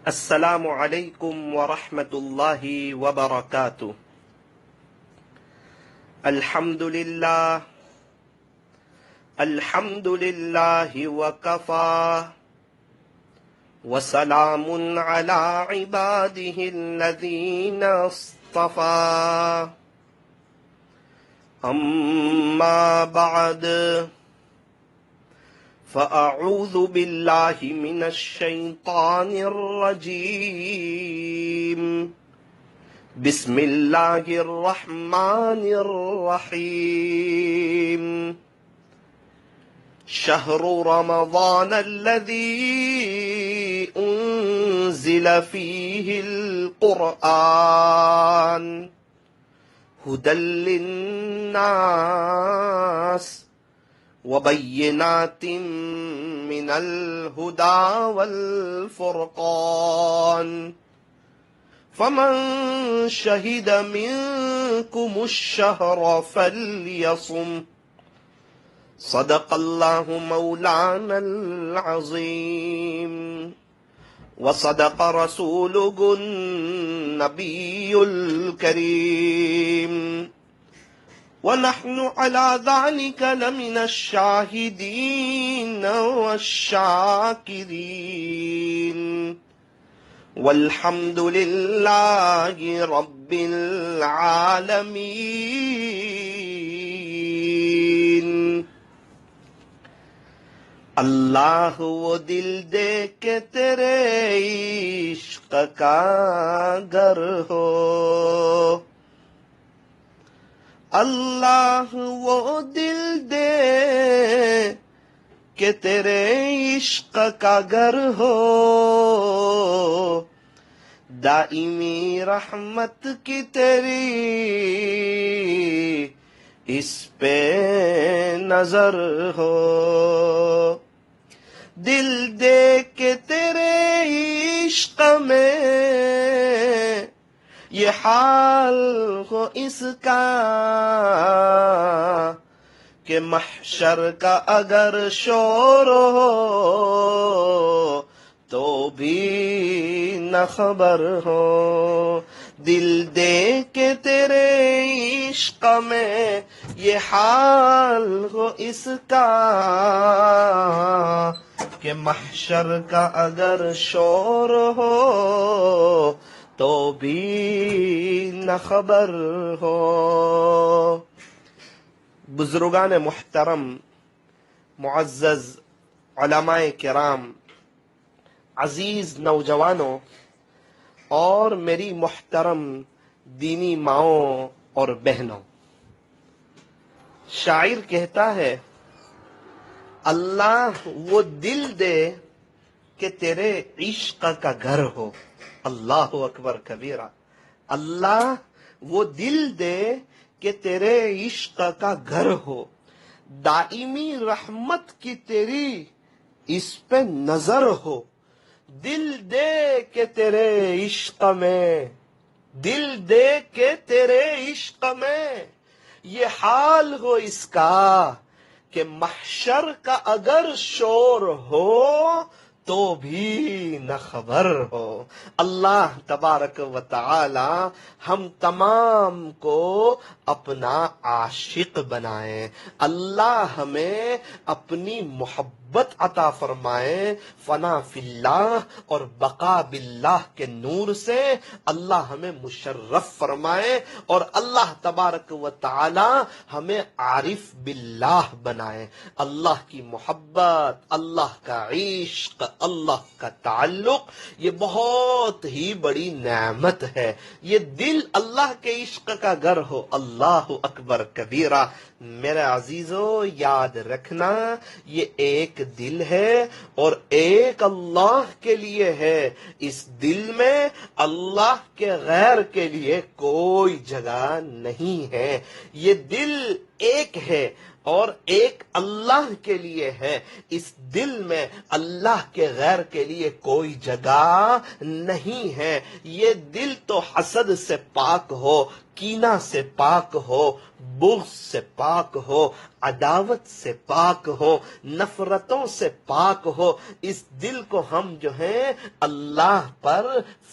السلام علیکم ورحمۃ اللہ وبرکاتہ۔ الحمد للہ وکفی وسلام علی عبادہ الذین اصطفی، اما بعد فأعوذ باللہ من الشیطان الرجیم، بسم اللہ الرحمن الرحیم۔ شہر رمضان الذی انزل فیہ القرآن ھدی للناس وبینات من الہدی والفرقان، فمن شہد منکم الشہر فلیصم، صدق اللہ مولانا العظیم، وصدق رسولہ النبی الکریم، وَنَحْنُ عَلَى ذَلِكَ لَمِنَ الشَّاهِدِينَ وَالشَّاكِرِينَ، وَالْحَمْدُ لِلَّهِ رَبِّ الْعَالَمِينَ۔ اللہ وہ دل دے کہ تیرے عشق کا گر ہو، اللہ وہ دل دے کہ تیرے عشق کا گر ہو، دائمی رحمت کی تیری اس پہ نظر ہو، دل دے کہ تیرے عشق میں یہ حال ہو اس کا کہ محشر کا اگر شور ہو تو بھی نہ خبر ہو، دل دے کے تیرے عشق میں یہ حال ہو اس کا کہ محشر کا اگر شور ہو تو بھی نہ خبر ہو۔ بزرگان محترم، معزز علماء کرام، عزیز نوجوانوں اور میری محترم دینی ماؤں اور بہنوں، شاعر کہتا ہے اللہ وہ دل دے کہ تیرے عشق کا گھر ہو، اللہ اکبر کبیرہ، اللہ وہ دل دے کہ تیرے عشق کا گھر ہو، دائمی رحمت کی تیری اس پہ نظر ہو، دل دے کہ تیرے عشق میں، دل دے کہ تیرے عشق میں یہ حال ہو اس کا کہ محشر کا اگر شور ہو تو بھی نہ خبر ہو۔ اللہ تبارک و تعالی ہم تمام کو اپنا عاشق بنائے، اللہ ہمیں اپنی محبت عطا فرمائے، فنا فی اللہ اور بقا باللہ کے نور سے اللہ ہمیں مشرف فرمائے، اور اللہ تبارک و تعالی ہمیں عارف باللہ بنائے۔ اللہ کی محبت، اللہ کا عشق، اللہ کا تعلق یہ بہت ہی بڑی نعمت ہے۔ یہ دل اللہ کے عشق کا گھر ہو، اللہ اکبر کبیرہ۔ میرے عزیزو یاد رکھنا، یہ ایک دل ہے اور ایک اللہ کے لیے ہے، اس دل میں اللہ کے غیر کے لیے کوئی جگہ نہیں ہے، یہ دل ایک ہے اور ایک اللہ کے لیے ہے، اس دل میں اللہ کے غیر کے لیے کوئی جگہ نہیں ہے۔ یہ دل تو حسد سے پاک ہو کینہ سے پاک ہو، بغض سے پاک ہو، عداوت سے پاک ہو، نفرتوں سے پاک ہو، اس دل کو ہم جو ہے اللہ پر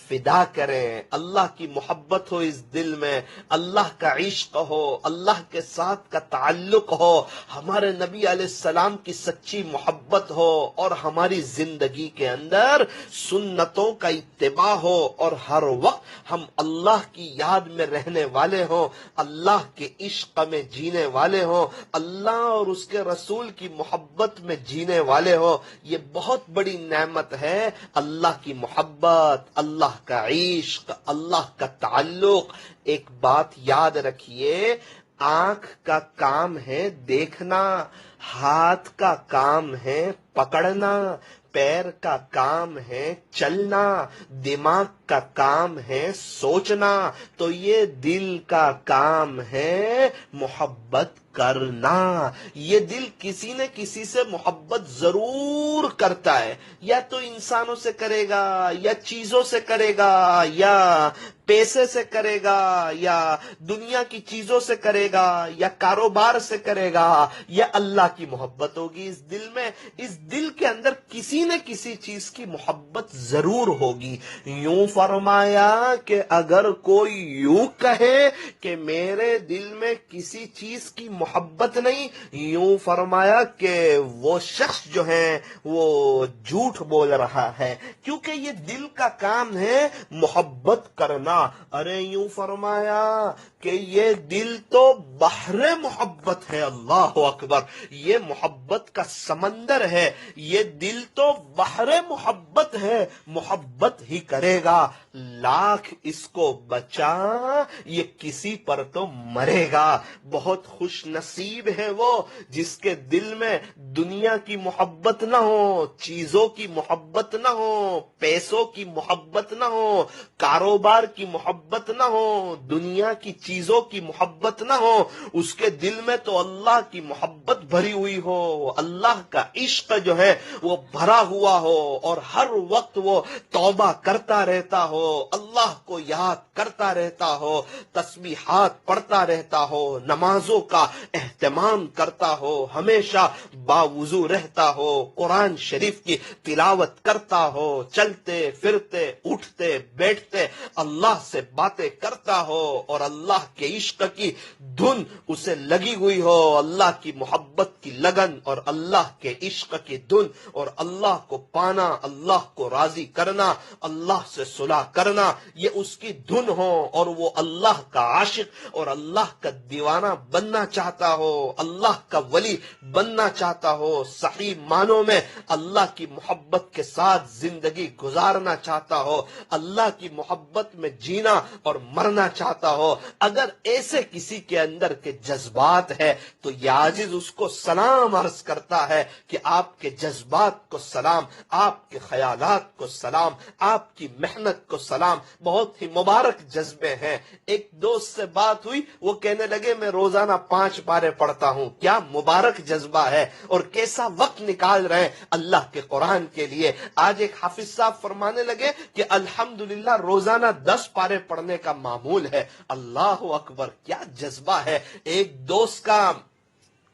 فدا کریں، اللہ کی محبت ہو اس دل میں، اللہ کا عشق ہو، اللہ کے ساتھ کا تعلق ہو، ہمارے نبی علیہ السلام کی سچی محبت ہو، اور ہماری زندگی کے اندر سنتوں کا اتباع ہو، اور ہر وقت ہم اللہ کی یاد میں رہنے والے ہوں، اللہ کے عشق میں جینے والے ہوں، اللہ اور اس کے رسول کی محبت میں جینے والے ہوں۔ یہ بہت بڑی نعمت ہے، اللہ کی محبت، اللہ کا عشق، اللہ کا تعلق۔ ایک بات یاد رکھیے، آنکھ کا کام ہے دیکھنا، ہاتھ کا کام ہے پکڑنا، پیر کا کام ہے چلنا، دماغ کا کام ہے سوچنا، تو یہ دل کا کام ہے محبت کرنا۔ یہ دل کسی نہ کسی سے محبت ضرور کرتا ہے، یا تو انسانوں سے کرے گا، یا چیزوں سے کرے گا، یا پیسے سے کرے گا، یا دنیا کی چیزوں سے کرے گا، یا کاروبار سے کرے گا، یا اللہ کی محبت ہوگی اس دل میں۔ اس دل کے اندر کسی نہ کسی چیز کی محبت ضرور ہوگی۔ یوں فرمایا کہ اگر کوئی یوں کہے کہ میرے دل میں کسی چیز کی محبت نہیں، یوں فرمایا کہ وہ شخص جو ہے وہ جھوٹ بول رہا ہے، کیونکہ یہ دل کا کام ہے محبت کرنا۔ ارے یوں فرمایا کہ یہ دل تو بحر محبت ہے، اللہ اکبر، یہ محبت کا سمندر ہے، یہ دل تو بحر محبت ہے، محبت ہی کرے گا، لاکھ اس کو بچا یہ کسی پر تو مرے گا۔ بہت خوش نصیب ہے وہ جس کے دل میں دنیا کی محبت نہ ہو، چیزوں کی محبت نہ ہو، پیسوں کی محبت نہ ہو، کاروبار کی محبت نہ ہو، دنیا کی چیزوں کی محبت نہ ہو، اس کے دل میں تو اللہ کی محبت بھری ہوئی ہو، اللہ کا عشق جو ہے وہ بھرا ہوا ہو، اور ہر وقت وہ توبہ کرتا رہتا ہو، اللہ کو یاد کرتا رہتا ہو، تسبیحات پڑھتا رہتا ہو، نمازوں کا اہتمام کرتا ہو، ہمیشہ باوضو رہتا ہو، قرآن شریف کی تلاوت کرتا ہو، چلتے پھرتے اٹھتے بیٹھتے اللہ سے باتیں کرتا ہو، اور اللہ کے عشق کی دھن اسے لگی ہوئی ہو، اللہ کی محبت کی لگن اور اللہ کے عشق کی دھن، اور اللہ کو پانا، اللہ کو راضی کرنا، اللہ سے صلح کرنا، یہ اس کی دھن ہو، اور وہ اللہ کا عاشق اور اللہ کا دیوانہ بننا چاہتا ہو، اللہ کا ولی بننا چاہتا ہو، صحیح معنوں میں اللہ کی محبت کے ساتھ زندگی گزارنا چاہتا ہو، اللہ کی محبت میں جینا اور مرنا چاہتا ہو۔ اگر ایسے کسی کے اندر کے جذبات ہے تو یہ عاجز اس کو سلام عرض کرتا ہے کہ آپ کے جذبات کو سلام، آپ کے خیالات کو سلام، آپ کی محنت کو سلام۔ بہت ہی مبارک جذبے ہیں۔ ایک دوست سے بات ہوئی، وہ کہنے لگے میں روزانہ 5 پارے پڑھتا ہوں۔ کیا مبارک جذبہ ہے، اور کیسا وقت نکال رہے ہیں اللہ کے قرآن کے لیے۔ آج ایک حافظ صاحب فرمانے لگے کہ الحمدللہ روزانہ 10 پارے پڑھنے کا معمول ہے۔ اللہ اکبر، کیا جذبہ ہے۔ ایک دوست کا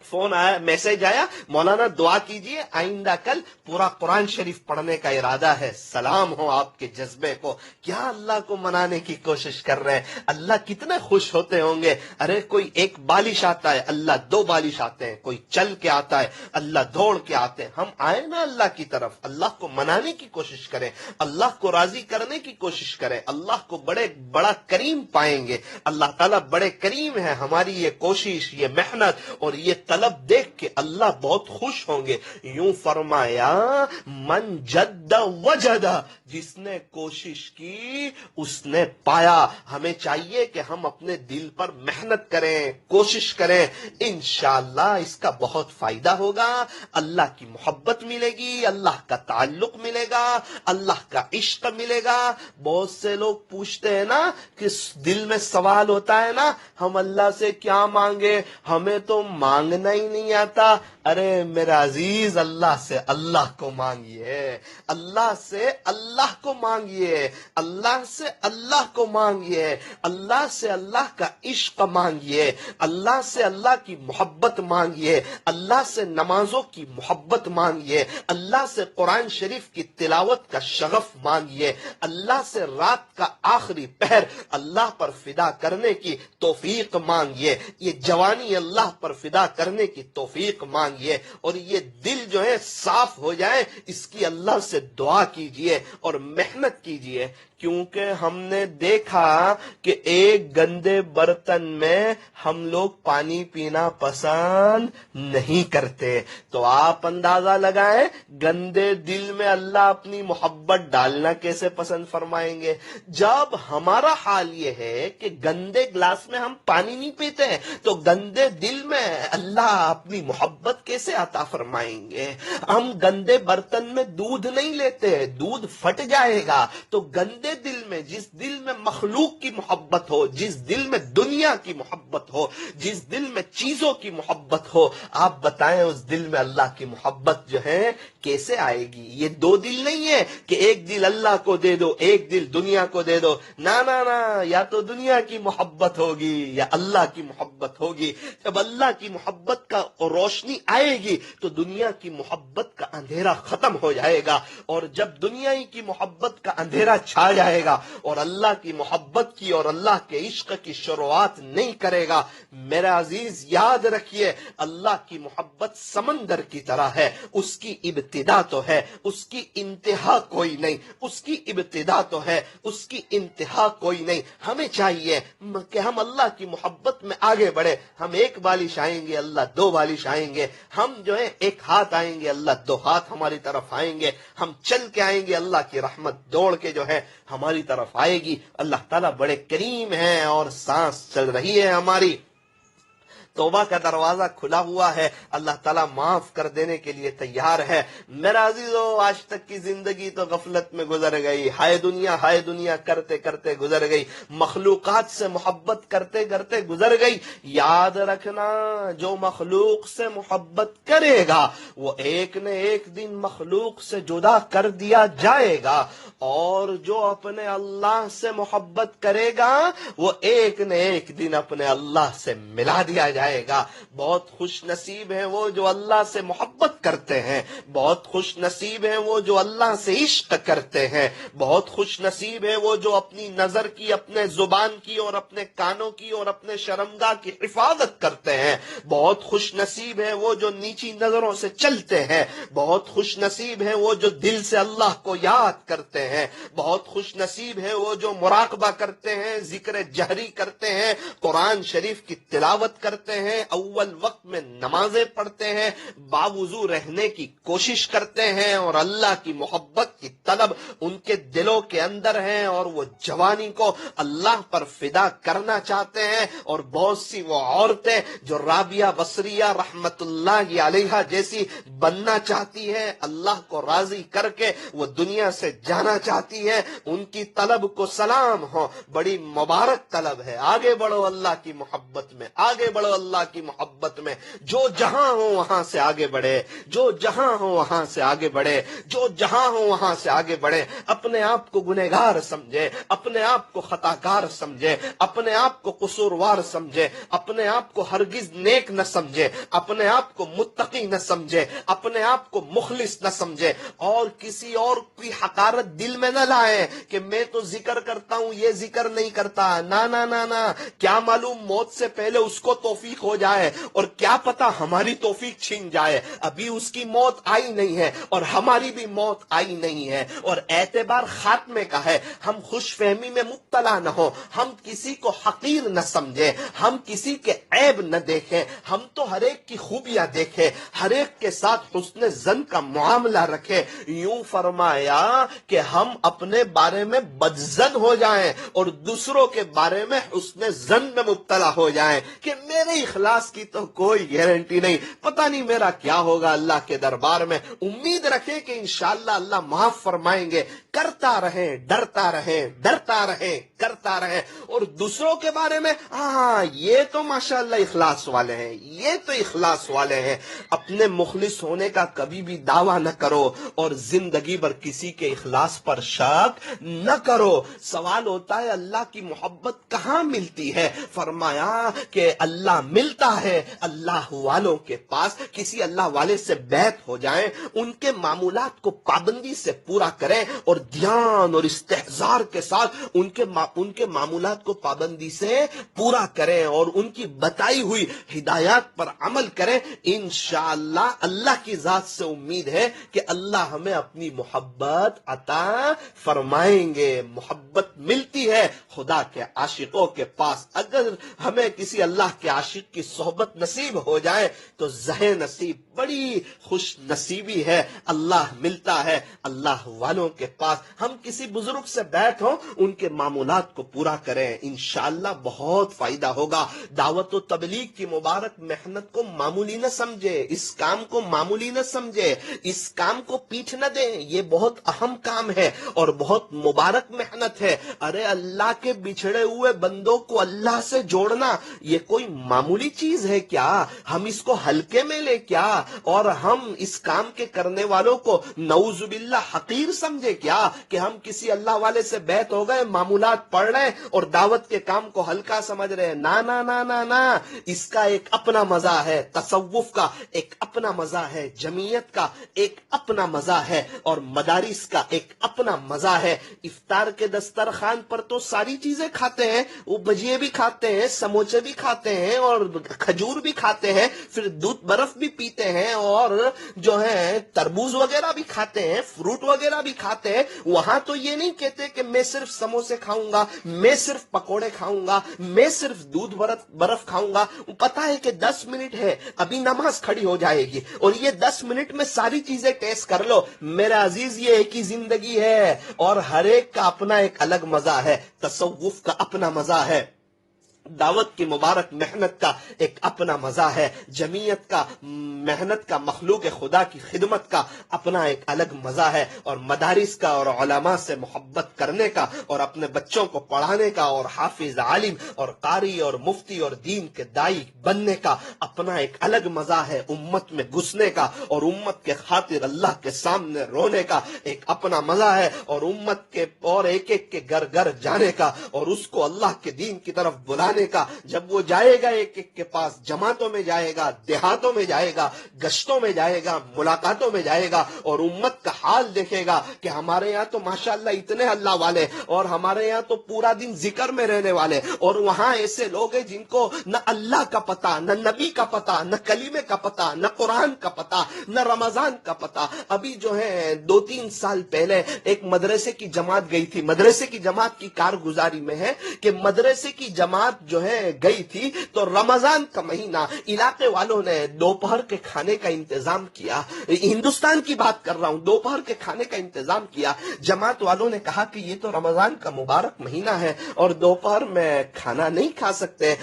فون آیا، میسج آیا، مولانا دعا کیجئے آئندہ کل پورا قرآن شریف پڑھنے کا ارادہ ہے۔ سلام ہو آپ کے جذبے کو، کیا اللہ کو منانے کی کوشش کر رہے ہیں۔ اللہ کتنے خوش ہوتے ہوں گے۔ ارے کوئی ایک بالش آتا ہے، اللہ 2 بالش آتے ہیں، کوئی چل کے آتا ہے، اللہ دوڑ کے آتے ہیں۔ ہم آئے نا اللہ کی طرف، اللہ کو منانے کی کوشش کریں، اللہ کو راضی کرنے کی کوشش کریں، اللہ کو بڑا کریم پائیں گے۔ اللہ تعالیٰ بڑے کریم ہے۔ ہماری یہ کوشش، یہ محنت اور یہ طلب دیکھ کے اللہ بہت خوش ہوں گے۔ یوں فرمایا من جد وجد، جس نے کوشش کی اس نے پایا۔ ہمیں چاہیے کہ ہم اپنے دل پر محنت کریں، کوشش کریں، انشاءاللہ اس کا بہت فائدہ ہوگا۔ اللہ کی محبت ملے گی، اللہ کا تعلق ملے گا، اللہ کا عشق ملے گا۔ بہت سے لوگ پوچھتے ہیں نا کہ دل میں سوال ہوتا ہے نا، ہم اللہ سے کیا مانگے، ہمیں تو مانگنا ہی نہیں آتا۔ ارے میرا عزیز، اللہ سے اللہ کو مانگیے، اللہ سے اللہ کو مانگیے، اللہ سے اللہ کو مانگیے، اللہ سے اللہ کا عشق مانگیے، اللہ سے اللہ کی محبت مانگیے، اللہ سے نمازوں کی محبت مانگیے، اللہ سے قرآن شریف کی تلاوت کا شغف مانگیے، اللہ سے رات کا آخری پہر اللہ پر فدا کرنے کی توفیق مانگیے، یہ جوانی اللہ پر فدا کرنے کی توفیق مانگیے، اور یہ دل جو ہے صاف ہو جائے، اس کی اللہ سے دعا کیجئے اور محنت کیجئے، کیونکہ ہم نے دیکھا کہ ایک گندے برتن میں ہم لوگ پانی پینا پسند نہیں کرتے، تو آپ اندازہ لگائیں گندے دل میں اللہ اپنی محبت ڈالنا کیسے پسند فرمائیں گے۔ جب ہمارا حال یہ ہے کہ گندے گلاس میں ہم پانی نہیں پیتے ہیں، تو گندے دل میں اللہ اپنی محبت کیسے عطا فرمائیں گے۔ ہم گندے برتن میں دودھ نہیں لیتے، دودھ پھٹ جائے گا، تو گندے دل میں، جس دل میں مخلوق کی محبت ہو، جس دل میں دنیا کی محبت ہو، جس دل میں چیزوں کی محبت ہو، آپ بتائیں اس دل میں اللہ کی محبت جو ہے کیسے آئے گی۔ یہ دو دل نہیں ہے کہ ایک دل اللہ کو دے دو، ایک دل دنیا کو دے دو، نا نا نا، یا تو دنیا کی محبت ہوگی یا اللہ کی محبت ہوگی۔ جب اللہ کی محبت کا روشنی آئے گی تو دنیا کی محبت کا اندھیرا ختم ہو جائے گا، اور جب دنیا کی محبت کا اندھیرا چھا جائے گا اور اللہ کی محبت کی اور اللہ کے عشق کی شروعات نہیں کرے گا، میرا عزیز یاد رکھیے، اللہ کی محبت سمندر کی طرح ہے، اس کی ابتدا تو ہے، اس کی انتہا کوئی نہیں، اس کی ابتدا تو ہے، اس کی انتہا کوئی نہیں۔ ہمیں چاہیے کہ ہم اللہ کی محبت میں آگے بڑھے۔ ہم ایک بالش آئیں گے، اللہ دو بالش آئیں گے، ہم جو ہے ایک ہاتھ آئیں گے، اللہ دو ہاتھ ہماری طرف آئیں گے، ہم چل کے آئیں گے، اللہ کی رحمت دوڑ کے جو ہے ہماری طرف آئے گی۔ اللہ تعالیٰ بڑے کریم ہیں اور سانس چل رہی ہے ہماری، توبہ کا دروازہ کھلا ہوا ہے، اللہ تعالیٰ معاف کر دینے کے لیے تیار ہے۔ میرا عزیزو، آج تک کی زندگی تو غفلت میں گزر گئی، ہائے دنیا کرتے کرتے گزر گئی، مخلوقات سے محبت کرتے کرتے گزر گئی۔ یاد رکھنا، جو مخلوق سے محبت کرے گا وہ ایک نہ ایک دن مخلوق سے جدا کر دیا جائے گا، اور جو اپنے اللہ سے محبت کرے گا وہ ایک نہ ایک دن اپنے اللہ سے ملا دیا جائے گا۔ بہت خوش نصیب ہیں وہ جو اللہ سے محبت کرتے ہیں، بہت خوش نصیب ہیں وہ جو اللہ سے عشق کرتے ہیں، بہت خوش نصیب ہیں وہ جو اپنی نظر کی، اپنے زبان کی اور اپنے کانوں کی اور اپنے شرمگاہ کی حفاظت کرتے ہیں، بہت خوش نصیب ہیں وہ جو نیچی نظروں سے چلتے ہیں، بہت خوش نصیب ہیں وہ جو دل سے اللہ کو یاد کرتے ہیں، بہت خوش نصیب ہیں وہ جو مراقبہ کرتے ہیں، ذکر جہری کرتے ہیں، قرآن شریف کی تلاوت کرتے ہیں، اول وقت میں نمازیں پڑھتے ہیں، باوضو رہنے کی کوشش کرتے ہیں، اور اللہ کی محبت کی طلب ان کے دلوں کے اندر ہے، اور وہ جوانی کو اللہ پر فدا کرنا چاہتے ہیں۔ اور بہت سی وہ عورتیں جو رابعہ بصریہ رحمت اللہ علیہا جیسی بننا چاہتی ہیں، اللہ کو راضی کر کے وہ دنیا سے جانا چاہتی ہے، ان کی طلب کو سلام ہو، بڑی مبارک طلب ہے۔ آگے بڑھو اللہ کی محبت میں، آگے بڑھو اللہ کی محبت میں، جو جہاں ہو وہاں سے آگے بڑھے، جو جہاں ہو وہاں سے آگے بڑھے، جو جہاں ہو وہاں سے آگے بڑھے۔ اپنے آپ کو گنہگار سمجھے، اپنے آپ کو خطاکار سمجھے، اپنے آپ کو قصوروار سمجھے، اپنے آپ کو ہرگز نیک نہ سمجھے، اپنے آپ کو متقی نہ سمجھے، اپنے آپ کو مخلص نہ سمجھے، اور کسی اور کی حقارت دل میں نہ لائے کہ میں تو ذکر کرتا ہوں، یہ ذکر نہیں کرتا۔ نا نا نا نا، کیا معلوم موت سے پہلے اس کو توفیق ہو جائے، اور کیا پتا ہماری توفیق چھین جائے۔ ابھی اس کی موت آئی نہیں ہے اور ہماری بھی موت آئی نہیں ہے، اور اعتبار خاتمے کا ہے۔ ہم خوش فہمی میں مبتلا نہ ہو، ہم کسی کو حقیر نہ سمجھیں، ہم کسی کے عیب نہ دیکھیں، ہم تو ہر ایک کی خوبیاں دیکھیں، ہر ایک کے ساتھ حسن ظن کا معاملہ رکھیں۔ یوں فرمایا کہ ہم اپنے بارے میں بدظن ہو جائیں اور دوسروں کے بارے میں حسن ظن میں مبتلا ہو جائیں کہ میرے اخلاص کی تو کوئی گارنٹی نہیں، پتہ نہیں میرا کیا ہوگا اللہ کے دربار میں۔ امید رکھیں کہ انشاءاللہ اللہ معاف فرمائیں گے۔ کرتا رہیں، ڈرتا رہیں، ڈرتا رہیں، کرتا رہیں۔ اور دوسروں کے بارے میں ہاں یہ تو ماشاءاللہ اخلاص والے ہیں، یہ تو اخلاص والے ہیں، اپنے مخلص ہونے کا کبھی بھی دعویٰ نہ کرو اور زندگی بھر کسی کے اخلاص پر شک نہ کرو۔ سوال ہوتا ہے اللہ کی محبت کہاں ملتی ہے؟ فرمایا کہ اللہ ملتا ہے اللہ والوں کے پاس۔ کسی اللہ والے سے بیعت ہو جائیں، ان کے معمولات کو پابندی سے پورا کریں اور دھیان اور استحضار کے ساتھ ان کے معمولات کو پابندی سے پورا کریں اور ان کی بتائی ہوئی ہدایات پر عمل کریں، انشاءاللہ اللہ کی ذات سے امید ہے کہ اللہ ہمیں اپنی محبت عطا فرمائیں گے۔ محبت ملتی ہے خدا کے عاشقوں کے پاس۔ اگر ہمیں کسی اللہ کے عاشق کی صحبت نصیب ہو جائے تو زہ نصیب، بڑی خوش نصیبی ہے۔ اللہ ملتا ہے اللہ والوں کے پاس۔ ہم کسی بزرگ سے بیعت ہوں، ان کے معمولات کو پورا کریں، انشاءاللہ بہت فائدہ ہوگا۔ دعوت و تبلیغ کی مبارک محنت کو معمولی نہ سمجھے، اس کام کو معمولی نہ سمجھے، اس کام کو پیٹھ نہ دیں، یہ بہت اہم کام ہے اور بہت مبارک محنت ہے۔ ارے اللہ کے بچھڑے ہوئے بندوں کو اللہ سے جوڑنا یہ کوئی معمولی چیز ہے کیا؟ ہم اس کو ہلکے میں لے کیا؟ اور ہم اس کام کے کرنے والوں کو نعوذ باللہ حقیر سمجھے کیا کہ ہم کسی اللہ والے سے بیعت ہو گئے، معمولات پڑھ رہے ہیں اور دعوت کے کام کو ہلکا سمجھ رہے ہیں؟ نا نا نا نا نا، اس کا ایک اپنا مزہ ہے، تصوف کا ایک اپنا مزہ ہے، جمعیت کا ایک اپنا مزہ ہے اور مدارس کا ایک اپنا مزہ ہے۔ افطار کے دسترخوان پر تو ساری چیزیں کھاتے ہیں، وہ بجیے بھی کھاتے ہیں، سموچے بھی کھاتے ہیں اور کھجور بھی کھاتے ہیں، پھر دودھ برف بھی پیتے ہیں اور جو ہے تربوز وغیرہ بھی کھاتے ہیں، فروٹ وغیرہ بھی کھاتے ہیں۔ وہاں تو یہ نہیں کہتے کہ میں صرف سموسے کھاؤں گا، میں صرف پکوڑے کھاؤں گا، میں صرف دودھ برف کھاؤں گا۔ پتا ہے کہ 10 منٹ ہے، ابھی نماز کھڑی ہو جائے گی اور یہ 10 منٹ میں ساری چیزیں ٹیسٹ کر لو۔ میرا عزیز یہ ایک ہی زندگی ہے اور ہر ایک کا اپنا ایک الگ مزہ ہے، تصوف کا اپنا مزہ ہے، دعوت کی مبارک محنت کا ایک اپنا مزہ ہے، جمعیت کا محنت کا، مخلوق خدا کی خدمت کا اپنا ایک الگ مزہ ہے، اور مدارس کا اور علماء سے محبت کرنے کا اور اپنے بچوں کو پڑھانے کا اور حافظ عالم اور قاری اور مفتی اور دین کے دائی بننے کا اپنا ایک الگ مزہ ہے، امت میں گھسنے کا اور امت کے خاطر اللہ کے سامنے رونے کا ایک اپنا مزہ ہے، اور امت کے اور ایک ایک کے گھر گھر جانے کا اور اس کو اللہ کے دین کی طرف بلانے کا۔ جب وہ جائے گا ایک ایک کے پاس، جماعتوں میں جائے گا، دیہاتوں میں جائے گا، گشتوں میں جائے گا، ملاقاتوں میں جائے گا اور امت کا حال دیکھے گا کہ ہمارے یہاں تو ماشاءاللہ اتنے اللہ والے اور ہمارے یہاں تو پورا دن ذکر میں رہنے والے، اور وہاں ایسے لوگ ہیں جن کو نہ اللہ کا پتہ، نہ نبی کا پتہ، نہ کلمے کا پتہ، نہ قرآن کا پتہ، نہ رمضان کا پتہ۔ ابھی جو ہے 2-3 سال پہلے ایک مدرسے کی جماعت گئی تھی، مدرسے کی جماعت کی کارگزاری میں ہے کہ مدرسے کی جماعت جو ہے گئی تھی تو رمضان کا مہینہ، علاقے والوں نے دوپہر کے کھانے کا انتظام کیا، ہندوستان کی بات کر رہا ہوں، دوپہر کے کھانے کا انتظام کیا۔ جماعت والوں نے کہا کہ یہ تو رمضان کا مبارک مہینہ ہے اور دوپہر میں کھانا نہیں کھا سکتے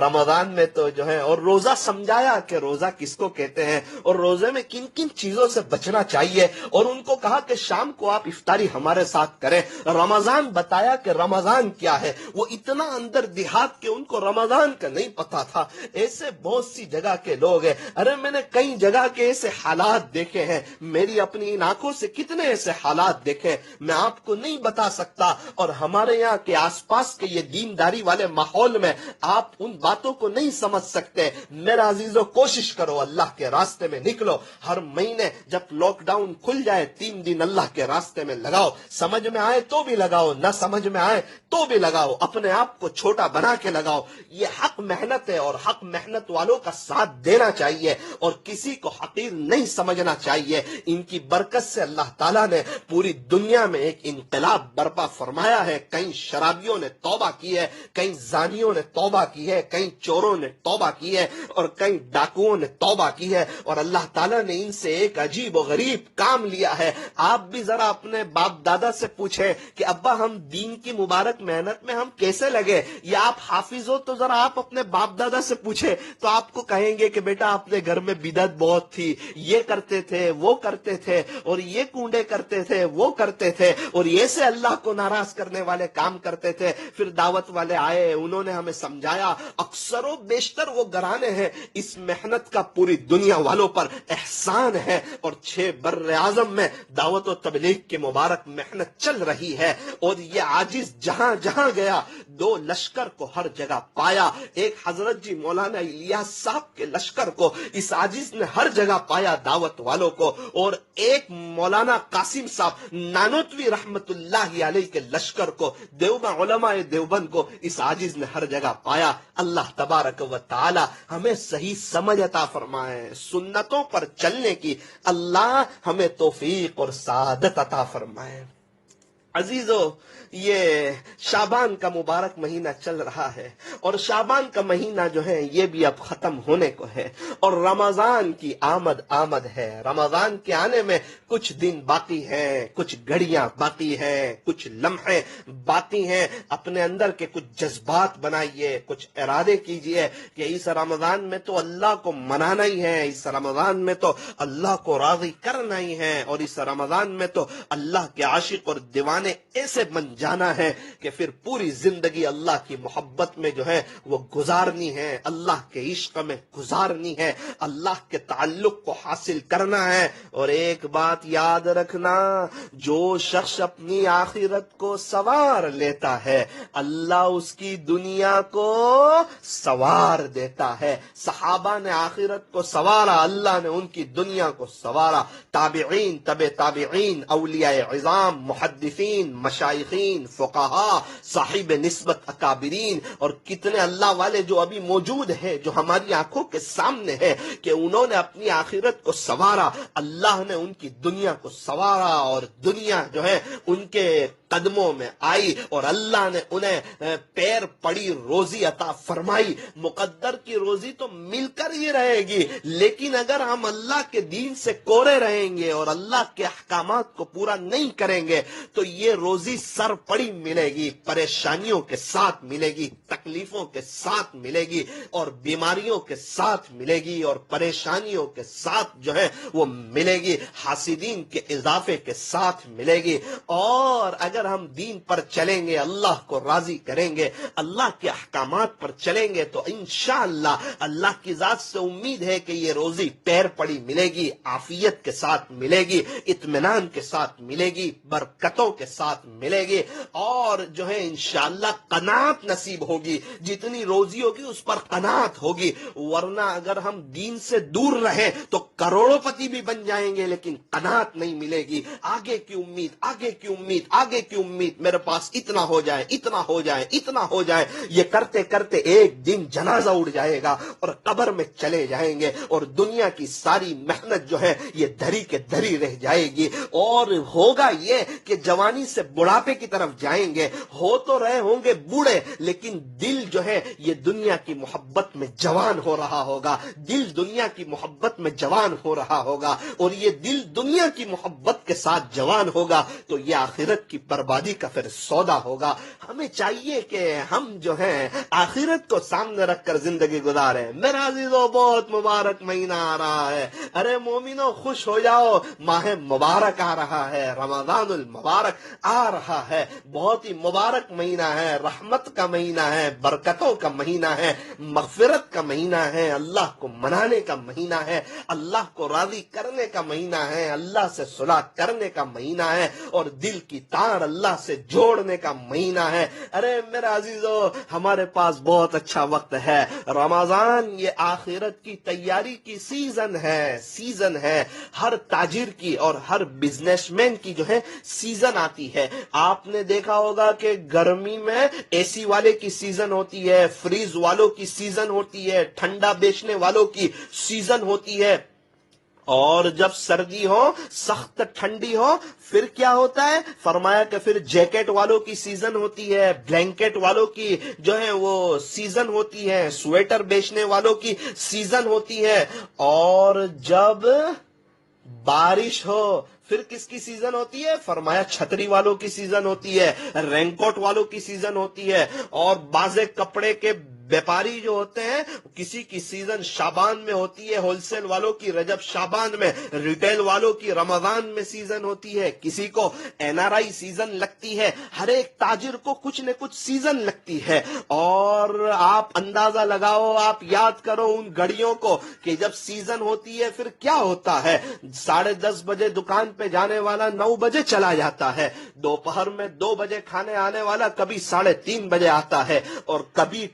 رمضان میں تو جو ہے، اور روزہ سمجھایا کہ روزہ کس کو کہتے ہیں اور روزے میں کن کن چیزوں سے بچنا چاہیے، اور ان کو کہا کہ شام کو آپ افطاری ہمارے ساتھ کریں۔ رمضان بتایا کہ رمضان کیا ہے، وہ اتنا اندر دیہات کہ ان کو رمضان کا نہیں پتا تھا۔ ایسے بہت سی جگہ کے لوگ ہیں، ارے میں نے کئی جگہ کے ایسے حالات دیکھے ہیں، میری اپنی ان آنکھوں سے کتنے ایسے حالات دیکھے میں آپ کو نہیں بتا سکتا، اور ہمارے یہاں کے آس پاس کے یہ دینداری والے ماحول میں آپ ان باتوں کو نہیں سمجھ سکتے۔ میرا عزیزو کوشش کرو، اللہ کے راستے میں نکلو، ہر مہینے جب لاک ڈاؤن کھل جائے 3 دن اللہ کے راستے میں لگاؤ، سمجھ میں آئے تو بھی لگاؤ، نہ سمجھ میں آئے تو بھی لگاؤ، اپنے آپ کو چھوٹا بنا کے لگاؤ۔ یہ حق محنت ہے اور حق محنت والوں کا ساتھ دینا چاہیے اور کسی کو حقیر نہیں سمجھنا چاہیے۔ ان کی برکت سے اللہ تعالیٰ نے پوری دنیا میں ایک انقلاب برپا فرمایا ہے۔ کئی شرابیوں نے توبہ کی ہے، کئی زانیوں نے توبہ کی ہے، کئی چوروں نے توبہ کی ہے اور کئی ڈاکوؤں نے توبہ کی ہے، اور اللہ تعالیٰ نے ان سے ایک عجیب و غریب کام لیا ہے۔ آپ بھی ذرا اپنے باپ دادا سے پوچھیں کہ ابا ہم دین کی مبارک محنت میں ہم کیسے لگے، یا آپ حافظ ہو تو ذرا آپ اپنے باپ دادا سے پوچھیں تو آپ کو کہیں گے کہ بیٹا اپنے گھر میں بدعت بہت تھی، یہ کرتے تھے وہ کرتے تھے اور یہ کونڈے کرتے تھے وہ کرتے تھے اور یہ سے اللہ کو ناراض کرنے والے کام کرتے تھے۔ پھر دعوت والے آئے، انہوں نے ہمیں سمجھایا، اکثر و بیشتر وہ گھرانے ہیں اس محنت کا پوری دنیا والوں پر احسان ہے، اور 6 بر اعظم میں دعوت و تبلیغ کی مبارک محنت چل رہی ہے، اور یہ عاجز جہاں جہاں گیا 2 لشکر کو ہر جگہ پایا۔ ایک حضرت جی مولانا الیاس صاحب کے لشکر کو اس عاجز نے ہر جگہ پایا دعوت والوں کو، اور ایک مولانا قاسم صاحب نانوتوی رحمت اللہ علیہ کے لشکر کو، دیوبند علماء دیوبند کو اس عاجز نے ہر جگہ پایا۔ اللہ تبارک و تعالی ہمیں صحیح سمجھ عطا فرمائے، سنتوں پر چلنے کی اللہ ہمیں توفیق اور سعادت عطا فرمائے۔ عزیزو، یہ شعبان کا مبارک مہینہ چل رہا ہے، اور شعبان کا مہینہ جو ہے یہ بھی اب ختم ہونے کو ہے، اور رمضان کی آمد ہے۔ رمضان کے آنے میں کچھ دن باقی ہیں، کچھ گھڑیاں باقی ہیں، کچھ لمحے باقی ہیں۔ اپنے اندر کے کچھ جذبات بنائیے، کچھ ارادے کیجئے کہ اس رمضان میں تو اللہ کو منانا ہی ہے، اس رمضان میں تو اللہ کو راضی کرنا ہی ہے، اور اس رمضان میں تو اللہ کے عاشق اور دیوانے ایسے بن جانا ہے کہ پھر پوری زندگی اللہ کی محبت میں جو ہے وہ گزارنی ہے، اللہ کے عشق میں گزارنی ہے، اللہ کے تعلق کو حاصل کرنا ہے۔ اور ایک بات یاد رکھنا، جو شخص اپنی آخرت کو سوار لیتا ہے اللہ اس کی دنیا کو سوار دیتا ہے۔ صحابہ نے آخرت کو سوارا، اللہ نے ان کی دنیا کو سوارا۔ تابعین، تبع تابعین، اولیاء عظام، محدثین، مشائخین، فقہاء، صاحب نسبت اکابرین، اور کتنے اللہ والے جو ابھی موجود ہیں، جو ہماری آنکھوں کے سامنے ہے، کہ انہوں نے اپنی آخرت کو سوارا، اللہ نے ان کی دنیا کو سوارا، اور دنیا جو ہے ان کے قدموں میں آئی، اور اللہ نے انہیں پیر پڑی روزی عطا فرمائی۔ مقدر کی روزی تو مل کر ہی رہے گی، لیکن اگر ہم اللہ کے دین سے کورے رہیں گے اور اللہ کے احکامات کو پورا نہیں کریں گے تو یہ روزی سر پڑی ملے گی، پریشانیوں کے ساتھ ملے گی، تکلیفوں کے ساتھ ملے گی، اور بیماریوں کے ساتھ ملے گی، اور پریشانیوں کے ساتھ جو ہے وہ ملے گی، حاسدین کے اضافے کے ساتھ ملے گی۔ اور اگر ہم دین پر چلیں گے، اللہ کو راضی کریں گے، اللہ کے احکامات پر چلیں گے، تو انشاءاللہ اللہ کی ذات سے امید ہے کہ یہ روزی پیر پڑی ملے گی، عافیت کے ساتھ ملے گی، اطمینان کے ساتھ ملے گی، برکتوں کے ساتھ ملے گی، اور جو ہے انشاءاللہ قناعت نصیب ہوگی۔ جتنی روزی ہوگی اس پر قناعت ہوگی، ورنہ اگر ہم دین سے دور رہیں تو کروڑوں پتی بھی بن جائیں گے لیکن قناعت نہیں ملے گی۔ آگے کی امید، آگے کی امید، آگے کی امید، میرے پاس اتنا ہو جائے، اتنا ہو جائے، اتنا ہو جائے، یہ کرتے کرتے ایک دن جنازہ اڑ جائے گا اور قبر میں چلے جائیں گے، اور دنیا کی ساری محنت جو ہے یہ دھری کے دھری رہ جائے گی، اور ہوگا یہ کہ جوانی سے بڑھاپے کی طرف جائیں گے، ہو تو رہے ہوں گے بوڑھے لیکن دل جو ہے یہ دنیا کی محبت میں جوان ہو رہا ہوگا، دل دنیا کی محبت میں جوان ہو رہا ہوگا، اور یہ دل دنیا کی محبت کے ساتھ جوان ہوگا تو یہ آخرت کی بربادی کا پھر سودا ہوگا۔ ہمیں چاہیے کہ ہم جو ہیں آخرت کو سامنے رکھ کر زندگی گزاریں۔ میرا عزیزو، بہت مبارک مہینہ آ رہا ہے، ارے مومنو خوش ہو جاؤ، ماہ مبارک آ رہا ہے، رمضان المبارک آ رہا ہے، بہت ہی مبارک مہینہ ہے، رحمت کا مہینہ ہے، برکتوں کا مہینہ ہے، مغفرت کا مہینہ ہے، اللہ کو منانے کا مہینہ ہے، اللہ کو راضی کرنے کا مہینہ ہے، اللہ سے صلح کرنے کا مہینہ ہے، اور دل کی تار اللہ سے جوڑنے کا مہینہ ہے۔ ارے میرے عزیزو، ہمارے پاس بہت اچھا وقت ہے۔ رمضان یہ آخرت کی تیاری کی سیزن ہے، ہر تاجر کی اور ہر بزنس مین کی جو ہے سیزن آتی ہے۔ آپ نے دیکھا ہوگا کہ گرمی میں اے سی والے کی سیزن ہوتی ہے، فریز والوں کی سیزن ہوتی ہے، ٹھنڈا بیچنے والوں کی سیزن ہوتی ہے، اور جب سردی ہو، سخت ٹھنڈی ہو، پھر کیا ہوتا ہے؟ فرمایا کہ پھر جیکٹ والوں کی سیزن ہوتی ہے، بلینکٹ والوں کی جو ہے وہ سیزن ہوتی ہے، سویٹر بیچنے والوں کی سیزن ہوتی ہے، اور جب بارش ہو پھر کس کی سیزن ہوتی ہے؟ فرمایا چھتری والوں کی سیزن ہوتی ہے، رین کوٹ والوں کی سیزن ہوتی ہے، اور بعض کپڑے کے بیپاری جو ہوتے ہیں کسی کی سیزن شابان میں ہوتی ہے، ہول سیل والوں کی رجب شابان میں، ریٹیل والوں کی رمضان میں سیزن ہوتی ہے، کسی کو این آر آئی سیزن لگتی ہے، ہر ایک تاجر کو کچھ نہ کچھ سیزن لگتی ہے۔ اور آپ اندازہ لگاؤ، آپ یاد کرو ان گھڑیوں کو کہ جب سیزن ہوتی ہے پھر کیا ہوتا ہے۔ 10:30 بجے دکان پہ جانے والا 9 بجے چلا جاتا ہے، دوپہر میں 2 بجے کھانے آنے والا کبھی 3:30 بجے آتا ہے، اور کبھی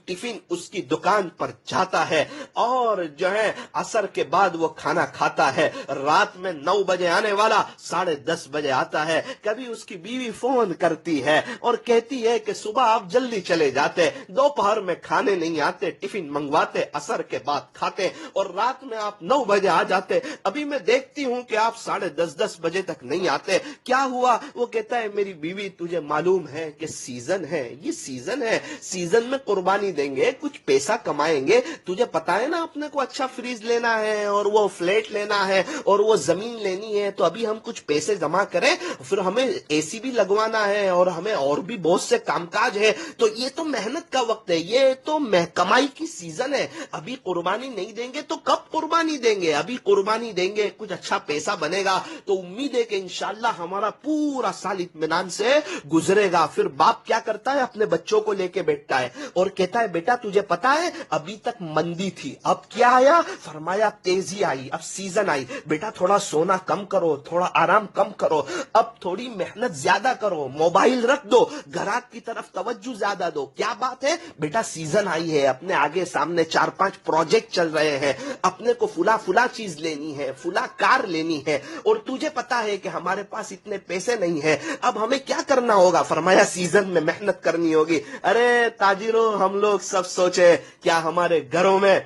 ٹفن اس کی دکان پر جاتا ہے، اور جو ہے عصر کے بعد وہ کھانا کھاتا ہے، رات میں 9 بجے آنے والا 10:30 بجے آتا ہے۔ کبھی اس کی بیوی فون کرتی ہے اور کہتی ہے کہ صبح آپ جلدی چلے جاتے، دوپہر میں کھانے نہیں آتے، ٹفن منگواتے، عصر کے بعد کھاتے، اور رات میں آپ 9 بجے آ جاتے، ابھی میں دیکھتی ہوں کہ آپ 10:30 بجے تک نہیں آتے، کیا ہوا؟ وہ کہتا ہے میری بیوی تجھے معلوم ہے کہ سیزن ہے، یہ سیزن ہے، سیزن میں قربانی دیں گے، کچھ پیسہ کمائیں گے، تجھے پتا ہے نا اپنے کو اچھا فریج لینا ہے اور وہ فلیٹ لینا ہے اور وہ زمین لینی ہے، تو ابھی ہم کچھ پیسے جمع کریں، پھر ہمیں اے سی بھی لگوانا ہے اور ہمیں اور بھی بہت سے کام کاج ہے، تو یہ تو محنت کا وقت ہے، یہ تو کمائی کی سیزن ہے، ابھی قربانی نہیں دیں گے تو کب قربانی دیں گے؟ ابھی قربانی دیں گے، کچھ اچھا پیسہ بنے گا تو امید ہے کہ انشاءاللہ ہمارا پورا سال اطمینان سے گزرے گا۔ پھر باپ کیا کرتا ہے؟ اپنے بچوں کو لے کے بیٹھتا ہے اور کہتا ہے بیٹا تجھے پتا ہے ابھی تک مندی تھی، اب کیا آیا؟ فرمایا تیزی آئی، اب سیزن آئی، بیٹا تھوڑا سونا کم کرو، تھوڑا آرام کم کرو، اب تھوڑی محنت زیادہ کرو، موبائل رکھ دو، گھراک کی طرف توجہ زیادہ دو۔ کیا بات ہے؟ بیٹا سیزن آئی ہے، اپنے آگے سامنے 4-5 پروجیکٹ چل رہے ہیں، اپنے کو فلا چیز لینی ہے، فلا کار لینی ہے، اور تجھے پتا ہے کہ ہمارے پاس اتنے پیسے نہیں ہیں، اب ہمیں کیا کرنا ہوگا؟ فرمایا سیزن میں محنت کرنی ہوگی۔ ارے تاجروں، ہم لوگ سب سوچے کیا ہمارے گھروں میں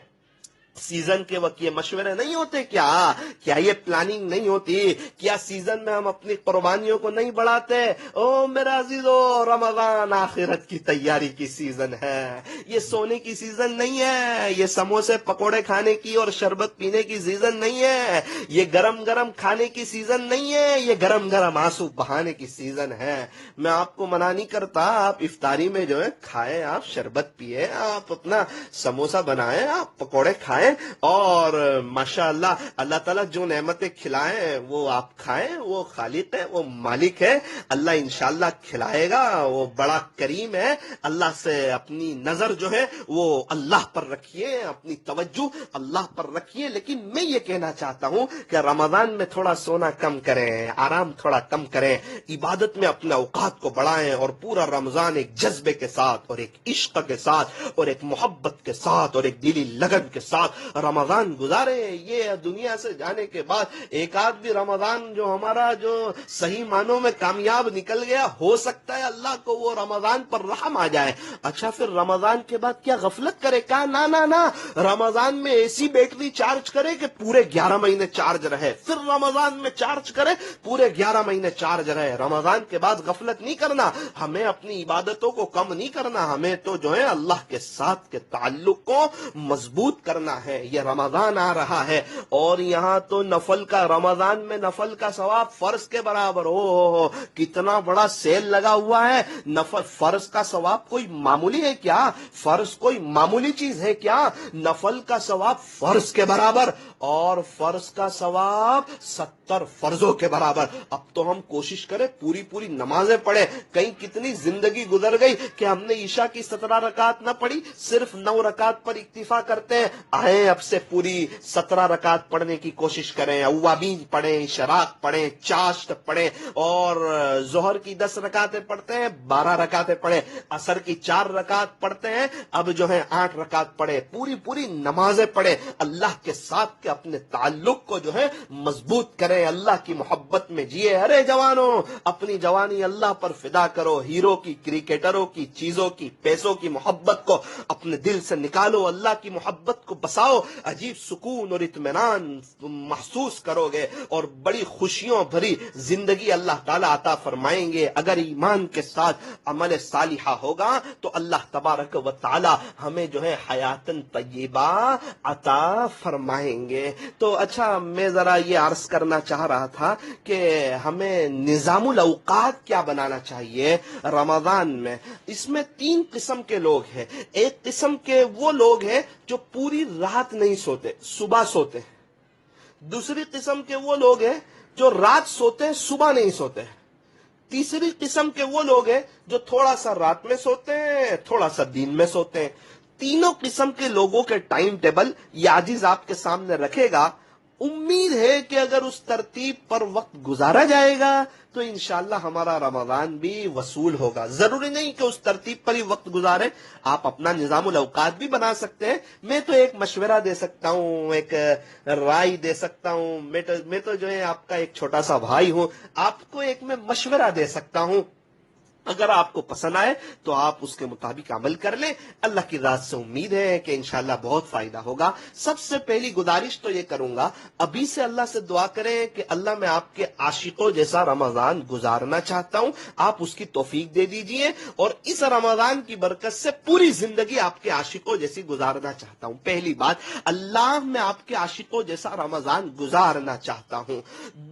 سیزن کے وقت یہ مشورے نہیں ہوتے؟ کیا یہ پلاننگ نہیں ہوتی؟ کیا سیزن میں ہم اپنی قربانیوں کو نہیں بڑھاتے؟ او میرا عزیزو، رمضان آخرت کی تیاری کی سیزن ہے، یہ سونے کی سیزن نہیں ہے، یہ سموسے پکوڑے کھانے کی اور شربت پینے کی سیزن نہیں ہے، یہ گرم گرم کھانے کی سیزن نہیں ہے، یہ گرم گرم آنسو بہانے کی سیزن ہے۔ میں آپ کو منع نہیں کرتا، آپ افطاری میں جو ہے کھائیں، آپ شربت پیئے، آپ اپنا سموسا بنائیں، آپ پکوڑے کھائیں، اور ماشاءاللہ اللہ تعالیٰ جو نعمتیں کھلائیں وہ آپ کھائیں، وہ خالق ہے، وہ مالک ہے، اللہ انشاءاللہ کھلائے گا، وہ بڑا کریم ہے۔ اللہ سے اپنی نظر جو ہے وہ اللہ پر رکھیے، اپنی توجہ اللہ پر رکھیے۔ لیکن میں یہ کہنا چاہتا ہوں کہ رمضان میں تھوڑا سونا کم کریں، آرام تھوڑا کم کریں، عبادت میں اپنے اوقات کو بڑھائیں، اور پورا رمضان ایک جذبے کے ساتھ اور ایک عشق کے ساتھ اور ایک محبت کے ساتھ اور ایک دلی لگن کے ساتھ رمضان گزارے۔ یہ دنیا سے جانے کے بعد ایک آدھ بھی رمضان جو ہمارا جو صحیح معنوں میں کامیاب نکل گیا، ہو سکتا ہے اللہ کو وہ رمضان پر رحم آ جائے۔ اچھا پھر رمضان کے بعد کیا غفلت کرے؟ کہا نا، رمضان میں ایسی بیٹری چارج کرے کہ پورے 11 مہینے چارج رہے، پھر رمضان میں چارج کرے پورے 11 مہینے چارج رہے۔ رمضان کے بعد غفلت نہیں کرنا، ہمیں اپنی عبادتوں کو کم نہیں کرنا، ہمیں تو جو ہے اللہ کے ساتھ کے تعلق کو مضبوط کرنا ہے۔ یہ رمضان آ رہا ہے اور یہاں تو نفل کا، رمضان میں نفل کا ثواب فرض کے برابر ہو، کتنا بڑا سیل لگا ہوا ہے۔ نفل فرض کا ثواب کوئی معمولی ہے کیا؟ فرض کوئی معمولی چیز ہے کیا؟ نفل کا ثواب فرض کے برابر، اور فرض کا ثواب 70 فرضوں کے برابر۔ اب تو ہم کوشش کریں پوری نمازیں پڑھیں۔ کہیں کتنی زندگی گزر گئی کہ ہم نے عشاء کی 17 رکعت نہ پڑھی، صرف 9 رکعت پر اکتفا کرتے ہیں۔ آئیں اب سے پوری 17 رکعت پڑھنے کی کوشش کریں، اوابین پڑھیں، شراق پڑھیں، چاشت پڑھیں، اور ظہر کی 10 رکعتیں پڑھتے ہیں 12 رکعتیں پڑھیں، عصر کی 4 رکعت پڑھتے ہیں اب جو ہے 8 رکعت پڑھیں، پوری نمازیں پڑھیں، اللہ کے ساتھ کے اپنے تعلق کو جو ہے مضبوط کریں، اللہ کی محبت میں جیے۔ ارے جوانوں، اپنی جوانی اللہ پر فدا کرو، ہیرو کی، کرکٹروں کی، چیزوں کی، پیسوں کی محبت کو اپنے دل سے نکالو، اللہ کی محبت کو بسا واپس آؤ عجیب سکون اور اطمینان محسوس کرو گے اور بڑی خوشیوں بھری زندگی اللہ تعالیٰ عطا فرمائیں گے. اگر ایمان کے ساتھ عمل صالحہ ہوگا تو اللہ تبارک و تعالی ہمیں جو ہے حیاتن طیبہ عطا فرمائیں گے. تو اچھا میں ذرا یہ عرض کرنا چاہ رہا تھا کہ ہمیں نظام الاوقات کیا بنانا چاہیے رمضان میں. اس میں 3 قسم کے لوگ ہیں. ایک قسم کے وہ لوگ ہیں جو پوری رات نہیں سوتے، صبح سوتے. دوسری قسم کے وہ لوگ ہیں جو رات سوتے صبح نہیں سوتے. تیسری قسم کے وہ لوگ ہیں جو تھوڑا سا رات میں سوتے ہیں، تھوڑا سا دن میں سوتے ہیں. تینوں قسم کے لوگوں کے ٹائم ٹیبل یہ عزیز آپ کے سامنے رکھے گا. امید ہے کہ اگر اس ترتیب پر وقت گزارا جائے گا تو انشاءاللہ ہمارا رمضان بھی وصول ہوگا. ضروری نہیں کہ اس ترتیب پر ہی وقت گزارے، آپ اپنا نظام الاوقات بھی بنا سکتے ہیں. میں تو ایک مشورہ دے سکتا ہوں، ایک رائے دے سکتا ہوں. میں تو جو ہے آپ کا ایک چھوٹا سا بھائی ہوں، آپ کو ایک میں مشورہ دے سکتا ہوں. اگر آپ کو پسند آئے تو آپ اس کے مطابق عمل کر لیں. اللہ کی ذات سے امید ہے کہ انشاءاللہ بہت فائدہ ہوگا. سب سے پہلی گزارش تو یہ کروں گا، ابھی سے اللہ سے دعا کریں کہ اللہ میں آپ کے عاشقوں جیسا رمضان گزارنا چاہتا ہوں، آپ اس کی توفیق دے دیجئے اور اس رمضان کی برکت سے پوری زندگی آپ کے عاشقوں جیسی گزارنا چاہتا ہوں. پہلی بات، اللہ میں آپ کے عاشقوں جیسا رمضان گزارنا چاہتا ہوں.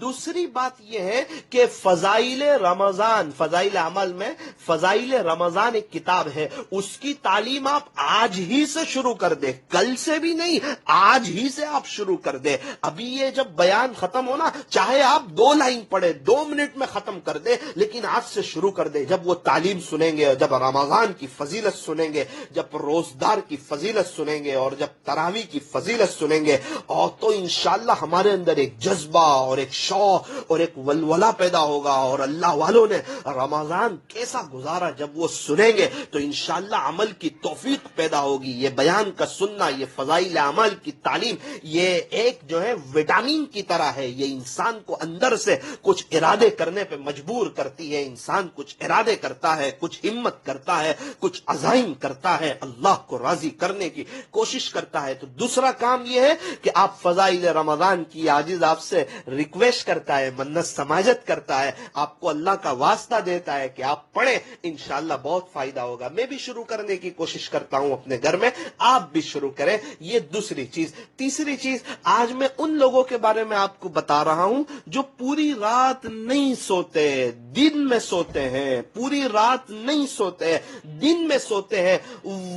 دوسری بات یہ ہے کہ فضائل رمضان، فضائل عمل میں فضائل رمضان ایک کتاب ہے، اس کی تعلیم آپ آج ہی سے شروع کر دیں، کل سے بھی نہیں، آج ہی سے آپ شروع کر دیں. ابھی یہ جب بیان ختم ہونا، چاہے آپ 2 لائن پڑھیں، 2 منٹ میں ختم کر دیں، لیکن آج سے شروع کر دیں. جب وہ تعلیم سنیں گے، جب رمضان کی فضیلت سنیں گے، جب روزدار کی فضیلت سنیں گے اور جب تراویح کی فضیلت سنیں گے، اور تو انشاءاللہ ہمارے اندر ایک جذبہ اور ایک شوق اور ایک ولولہ پیدا ہوگا. اور اللہ والوں نے رمضان کیسا گزارا جب وہ سنیں گے تو انشاءاللہ عمل کی توفیق پیدا ہوگی. یہ بیان کا سننا، یہ فضائل عمل کی تعلیم، یہ ایک جو ہے وٹامن کی طرح ہے. یہ انسان کو اندر سے کچھ ارادے کرنے پہ مجبور کرتی ہے. انسان کچھ ارادے کرتا ہے، کچھ ہمت کرتا ہے، کچھ عزائم کرتا ہے، اللہ کو راضی کرنے کی کوشش کرتا ہے. تو دوسرا کام یہ ہے کہ آپ فضائل رمضان کی عاجز آپ سے ریکویسٹ کرتا ہے، منت سماجت کرتا ہے، آپ کو اللہ کا واسطہ دیتا ہے کہ آپ پڑھیں، انشاءاللہ بہت فائدہ ہوگا. میں بھی شروع کرنے کی کوشش کرتا ہوں اپنے گھر میں، آپ بھی شروع کریں. یہ دوسری چیز. تیسری چیز، آج میں ان لوگوں کے بارے میں آپ کو بتا رہا ہوں جو پوری رات نہیں سوتے، دن میں سوتے ہیں. پوری رات نہیں سوتے، دن میں سوتے ہیں.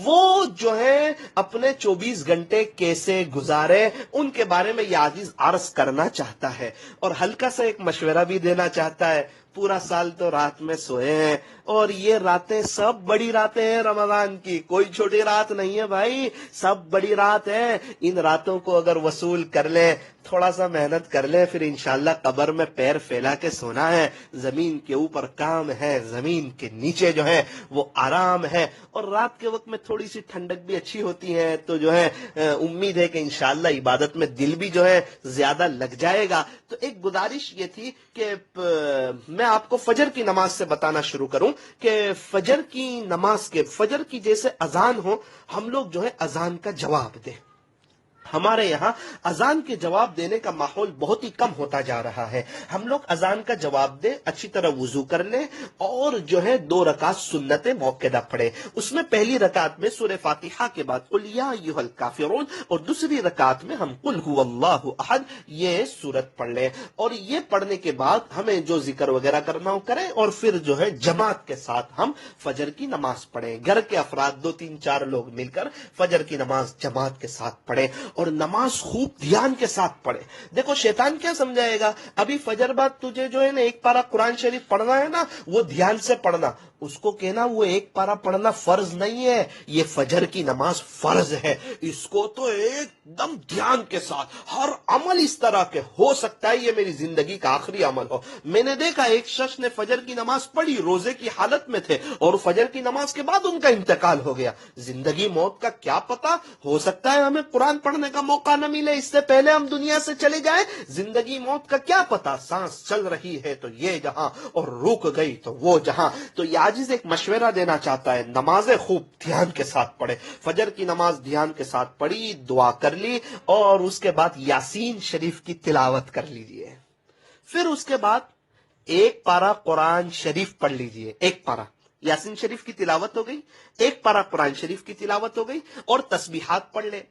وہ جو ہے اپنے 24 گھنٹے کیسے گزارے، ان کے بارے میں یہ عزیز عرض کرنا چاہتا ہے اور ہلکا سا ایک مشورہ بھی دینا چاہتا ہے. پورا سال تو رات میں سوئے ہیں اور یہ راتیں سب بڑی راتیں ہیں رمضان کی، کوئی چھوٹی رات نہیں ہے بھائی، سب بڑی رات ہے. ان راتوں کو اگر وصول کر لیں، تھوڑا سا محنت کر لیں، پھر انشاءاللہ قبر میں پیر پھیلا کے سونا ہے. زمین کے اوپر کام ہے، زمین کے نیچے جو ہے وہ آرام ہے. اور رات کے وقت میں تھوڑی سی ٹھنڈک بھی اچھی ہوتی ہے، تو جو ہے امید ہے کہ انشاءاللہ عبادت میں دل بھی جو ہے زیادہ لگ جائے گا. تو ایک گزارش یہ تھی کہ میں آپ کو فجر کی نماز سے بتانا شروع کروں کہ فجر کی نماز کے فجر کی جیسے اذان ہو، ہم لوگ جو ہے اذان کا جواب دیں. ہمارے یہاں اذان کے جواب دینے کا ماحول بہت ہی کم ہوتا جا رہا ہے. ہم لوگ اذان کا جواب دیں، اچھی طرح وضو کر لیں اور جو ہے 2 رکعت سنت موقدہ پڑھیں. اس میں پہلی رکعت میں سورہ فاتحہ کے بعد قل یا ایھا الکافرون اور دوسری رکعت میں ہم قل ھو اللہ احد یہ سورت پڑھ لیں. اور یہ پڑھنے کے بعد ہمیں جو ذکر وغیرہ کرنا ہو کریں اور پھر جو ہے جماعت کے ساتھ ہم فجر کی نماز پڑھیں. گھر کے افراد 2 3 4 لوگ مل کر فجر کی نماز جماعت کے ساتھ پڑھیں اور نماز خوب دھیان کے ساتھ پڑھے. دیکھو شیطان کیا سمجھائے گا، ابھی فجر بعد تجھے جو ہے نا 1 پارہ قرآن شریف پڑھنا ہے نا، وہ دھیان سے پڑھنا. اس کو کہنا وہ 1 پارہ پڑھنا فرض نہیں ہے، یہ فجر کی نماز فرض ہے. اس کو تو ایک دم دھیان کے ساتھ ہر عمل اس طرح کے ہو سکتا ہے یہ میری زندگی کا آخری عمل ہو. میں نے دیکھا ایک شخص نے فجر کی نماز پڑھی، روزے کی حالت میں تھے اور فجر کی نماز کے بعد ان کا انتقال ہو گیا. زندگی موت کا کیا پتا، ہو سکتا ہے ہمیں قرآن پڑھنے کرنے کا موقع نہ ملے، اس سے پہلے ہم دنیا سے چلے جائیں، زندگی موت کا کیا پتا، سانس چل رہی ہے تو یہ جہاں اور رک گئی تو وہ جہاں۔ تو یہ عاجز ایک مشورہ دینا چاہتا ہے، نمازیں خوب دھیان کے ساتھ پڑھے، فجر کی نماز دھیان کے ساتھ پڑھی، دعا کر لی، اور اس کے بعد یاسین شریف کی تلاوت کر لیجئے۔ پھر اس کے بعد ایک پارہ قرآن شریف پڑھ لیجئے، ایک پارہ یاسین شریف کی تلاوت ہو گئی، ایک پارہ قرآن شریف کی تلاوت ہو گئی، اور تسبیحات پڑھ لے،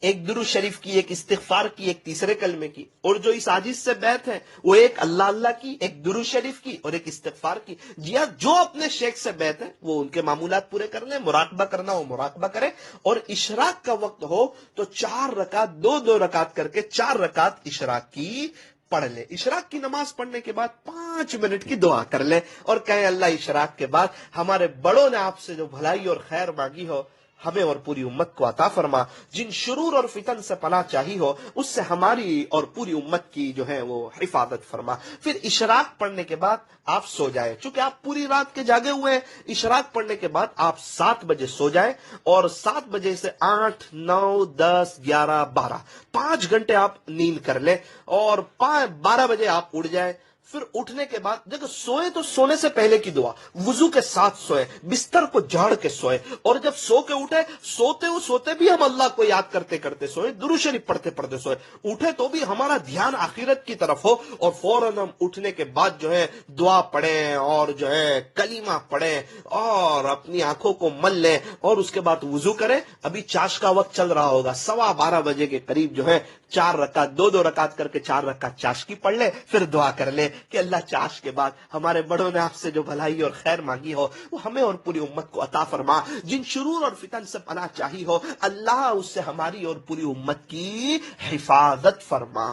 ایک درود شریف کی، ایک استغفار کی، ایک تیسرے کلمے کی، اور جو اس عاجز سے بیت ہے وہ ایک اللہ اللہ کی، ایک درود شریف کی، اور ایک استغفار کی۔ جی ہاں، جو اپنے شیخ سے بیت ہے وہ ان کے معمولات پورے کر لیں، مراقبہ کرنا ہو مراقبہ کرے، اور اشراق کا وقت ہو تو 4 رکعت، 2 رکعت کر کے 4 رکعت اشراق کی پڑھ لے۔ اشراق کی نماز پڑھنے کے بعد 5 منٹ کی دعا کر لے اور کہیں اللہ اشراق کے بعد ہمارے بڑوں نے آپ سے جو بھلائی اور خیر مانگی ہو ہمیں اور پوری امت کو عطا فرما، جن شرور اور فتن سے پناہ چاہی ہو اس سے ہماری اور پوری امت کی جو ہے وہ حفاظت فرما۔ پھر اشراق پڑھنے کے بعد آپ سو جائیں، چونکہ آپ پوری رات کے جاگے ہوئے ہیں، اشراق پڑھنے کے بعد آپ 7 بجے سو جائیں، اور 7 بجے سے 8، 9، 10، 11، 12 5 گھنٹے آپ نیند کر لیں، اور 12 بجے آپ اٹھ جائیں۔ پھر اٹھنے کے بعد جب سوئے تو سونے سے پہلے کی دعا، وضو کے ساتھ سوئے، بستر کو جھاڑ کے سوئے، اور جب سو کے اٹھے، سوتے بھی ہم اللہ کو یاد کرتے کرتے سوئے، درود شریف پڑھتے پڑھتے سوئے، اٹھے تو بھی ہمارا دھیان آخرت کی طرف ہو، اور فوراً ہم اٹھنے کے بعد جو ہے دعا پڑھیں، اور جو ہے کلمہ پڑھیں، اور اپنی آنکھوں کو مل لیں، اور اس کے بعد وضو کریں۔ ابھی چاش کا وقت چل رہا ہوگا، 12:15 بجے کے قریب جو ہے 4 رکعت، 2 رکعت کر کے 4 رکعت چاش کی پڑھ لے، پھر دعا کر لے کہ اللہ چاش کے بعد ہمارے بڑوں نے آپ سے جو بھلائی اور خیر مانگی ہو وہ ہمیں اور پوری امت کو عطا فرما، جن شرور اور فتن سے پناہ چاہی ہو اللہ اس سے ہماری اور پوری امت کی حفاظت فرما۔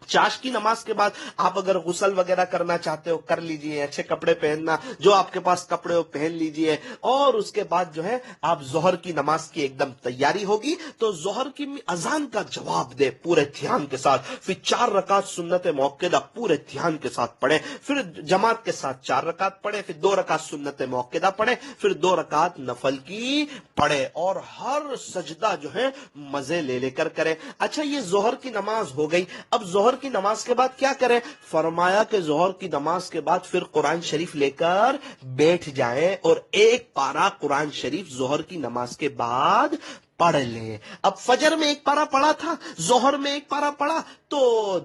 چاش کی نماز کے بعد آپ اگر غسل وغیرہ کرنا چاہتے ہو کر لیجئے، اچھے کپڑے پہننا، جو آپ کے پاس کپڑے ہو پہن لیجئے، اور اس کے بعد جو ہے آپ ظہر کی نماز کی ایک دم تیاری ہوگی تو ظہر کی اذان کا جواب دے پورے دھیان کے ساتھ، پھر 4 رکعت سنت موقدہ پورے دھیان کے ساتھ پڑھیں، پھر جماعت کے ساتھ 4 رکعت پڑھیں، پھر 2 رکعت سنت موقدہ پڑھیں، پھر 2 رکعت نفل کی پڑھیں، اور ہر سجدہ جو ہے مزے لے لے کر کریں۔ اچھا، یہ ظہر کی نماز ہو گئی، اب ظہر کی نماز کے بعد کیا کریں؟ فرمایا کہ ظہر کی نماز کے بعد پھر قرآن شریف لے کر بیٹھ جائیں، اور ایک پارہ قرآن شریف ظہر کی نماز کے بعد پڑھ لیں۔ اب فجر میں ایک پارہ پڑھا تھا، ظہر میں ایک پارہ پڑھا تو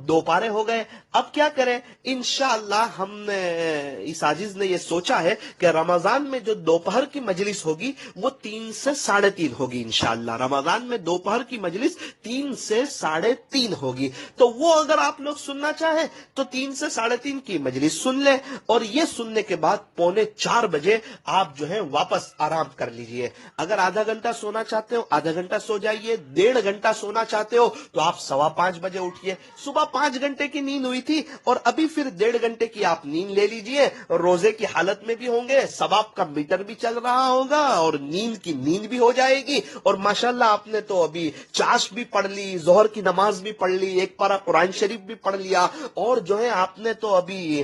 2 پارے ہو گئے۔ اب کیا کریں؟ انشاءاللہ ہم نے اس عاجز نے یہ سوچا ہے کہ رمضان میں جو دوپہر کی مجلس ہوگی وہ 3 سے 3:30 ہوگی انشاءاللہ۔ رمضان میں دوپہر کی مجلس 3 سے 3:30 ہوگی، تو وہ اگر آپ لوگ سننا چاہیں تو 3 سے 3:30 کی مجلس سن لیں، اور یہ سننے کے بعد 3:45 بجے آپ جو ہے واپس آرام کر لیجئے۔ اگر آدھا گھنٹہ سونا چاہتے ہو آدھا گھنٹہ سو جائیے، 1.5 گھنٹہ سونا چاہتے ہو تو آپ 5:15 بجے اٹھیے۔ صبح 5 گھنٹے کی نیند ہوئی تھی اور ابھی پھر 1.5 گھنٹے کی آپ نیند لے لیجئے، روزے کی حالت میں بھی ہوں گے، ثواب کا میٹر بھی چل رہا ہوگا، اور نیند کی نیند بھی ہو جائے گی، اور ماشاءاللہ آپ نے تو ابھی چاش بھی پڑھ لی، ظہر کی نماز بھی پڑھ لی، ایک پارہ قرآن شریف بھی پڑھ لیا، اور جو ہے آپ نے تو ابھی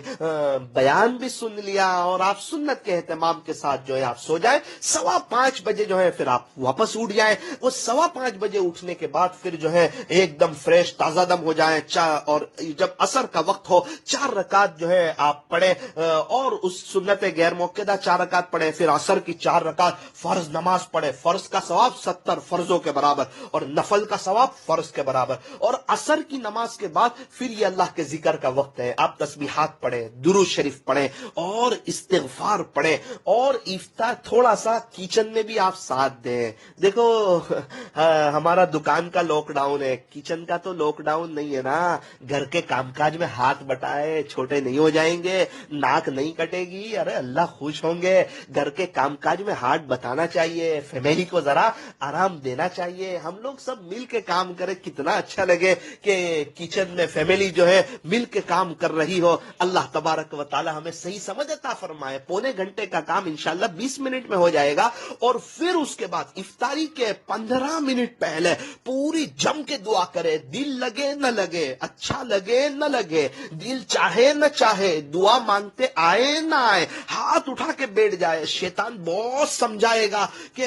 بیان بھی سن لیا، اور آپ سنت کے اہتمام کے ساتھ جو ہے آپ سو جائیں۔ 5:15 بجے جو ہے پھر آپ واپس اٹھ جائیں۔ وہ 5:15 بجے اٹھنے کے بعد پھر جو ہے ایک دم فریش تازہ دم ہو جائیں، اور جب عصر کا وقت ہو 4 رکعت جو ہے آپ پڑھیں، اور اس سنت غیر موقدہ 4 رکعت پڑھیں، پھر عصر کی 4 رکعت فرض نماز پڑھیں، فرض کا ثواب 70 فرضوں کے برابر، اور نفل کا ثواب فرض کے برابر، اور عصر کی نماز کے بعد پھر یہ اللہ کے ذکر کا وقت ہے، آپ تسبیحات پڑھیں، درود شریف پڑھیں، اور استغفار پڑھیں، اور افطار تھوڑا سا کچن میں بھی آپ ساتھ دیں۔ دیکھو ہمارا دکان کا لاک ڈاؤن ہے، کچن کا تو لاک ڈاؤن نہیں ہے نا، گھر کے کام کاج میں ہاتھ بٹائے، چھوٹے نہیں ہو جائیں گے، ناک نہیں کٹے گی، ارے اللہ خوش ہوں گے۔ گھر کے کام کاج میں ہاتھ بتانا چاہیے، فیملی کو ذرا آرام دینا چاہیے، ہم لوگ سب مل کے کام کرے، کتنا اچھا لگے کہ کچن میں فیملی جو ہے مل کے کام کر رہی ہو۔ اللہ تبارک و تعالی ہمیں صحیح سمجھ عطا فرمائے۔ 1.25 گھنٹے کا کام انشاءاللہ 20 منٹ میں ہو جائے گا، اور پھر اس کے بعد افطاری کے 15 منٹ پہلے پوری جم کے دعا کرے، دل لگے نہ لگے، اچھا لگے نہ لگے، دل چاہے نہ چاہے، دعا مانگتے آئے نہ آئے، ہاتھ اٹھا کے بیٹھ جائے. شیطان بہت سمجھائے گا کہ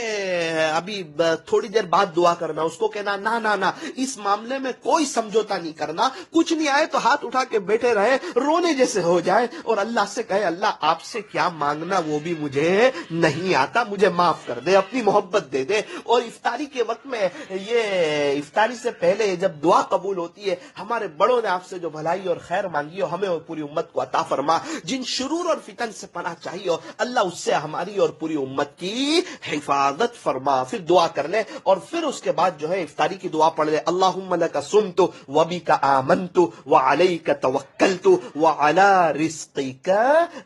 ابھی تھوڑی دیر بعد دعا کرنا. اس کو کہنا نہ اس معاملے میں کوئی سمجھوتا نہیں کرنا، کچھ نہیں آئے تو ہاتھ اٹھا کے بیٹھے رہے، رونے جیسے ہو جائے اور اللہ سے کہے اللہ آپ سے کیا مانگنا وہ بھی مجھے نہیں آتا، مجھے معاف کر دے، اپنی محبت دے دے. اور افطاری کے وقت میں یہ افطاری سے پہلے جب دعا قبول ہوتی ہے، ہمارے بڑوں نے آپ سے جو بھلائی اور خیر مانگی ہو ہمیں اور پوری امت کو عطا فرما. جن شرور اور فتن سے پناہ چاہیے اللہ اس سے ہماری اور پوری امت کی حفاظت فرما. پھر دعا کر لے اور پھر اس کے بعد جو ہے افطاری کی دعا پڑھ لے. اللہم لک صمت وبک آمنت وعلیک توکلت وعلی رزقک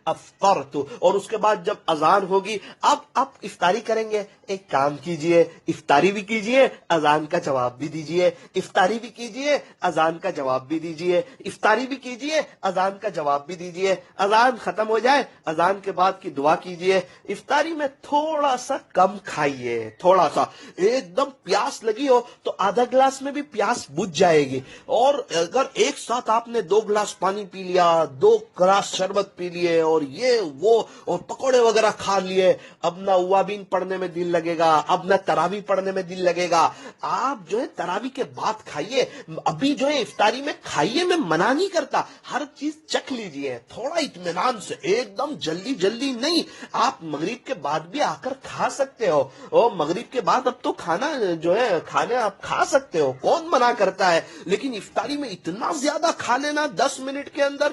افطرت. اور اس کے بعد جب اذان ہوگی اب افطاری کریں گے. ایک کام کیجئے، افطاری بھی کیجئے، اذان کا جواب بھی دیجئے، افطاری بھی کیجئے، اذان کا جواب بھی دیجئے، افطاری بھی کیجئے، اذان کا جواب بھی دیجئے. اذان ختم ہو جائے اذان کے بعد کی دعا کیجئے. افطاری میں تھوڑا سا کم کھائیے، تھوڑا سا، ایک دم پیاس لگی ہو تو آدھا گلاس میں بھی پیاس بجھ جائے گی. اور اگر ایک ساتھ آپ نے 2 گلاس پانی پی لیا، 2 گلاس شربت پی لیے اور یہ وہ اور پکوڑے وغیرہ کھا لیے، اب نہ اوابین پڑھنے میں دل لگے گا، اب نہ تراویح پڑھنے میں دل لگے گا. آپ جو ہے تراویح کے بعد کھائیے، ابھی جو ہے افطاری میں کھائیے، میں منع نہیں کرتا، ہر چیز چکھ لیجئے تھوڑا اطمینان سے، ایک دم جلدی نہیں. آپ مغرب کے بعد بھی آ کر کھا سکتے ہو، اور مغرب کے بعد اب تو کھانا جو ہے کھانے آپ کھا سکتے ہو، کون منع کرتا ہے. لیکن افطاری میں اتنا زیادہ کھا لینا 10 منٹ کے اندر،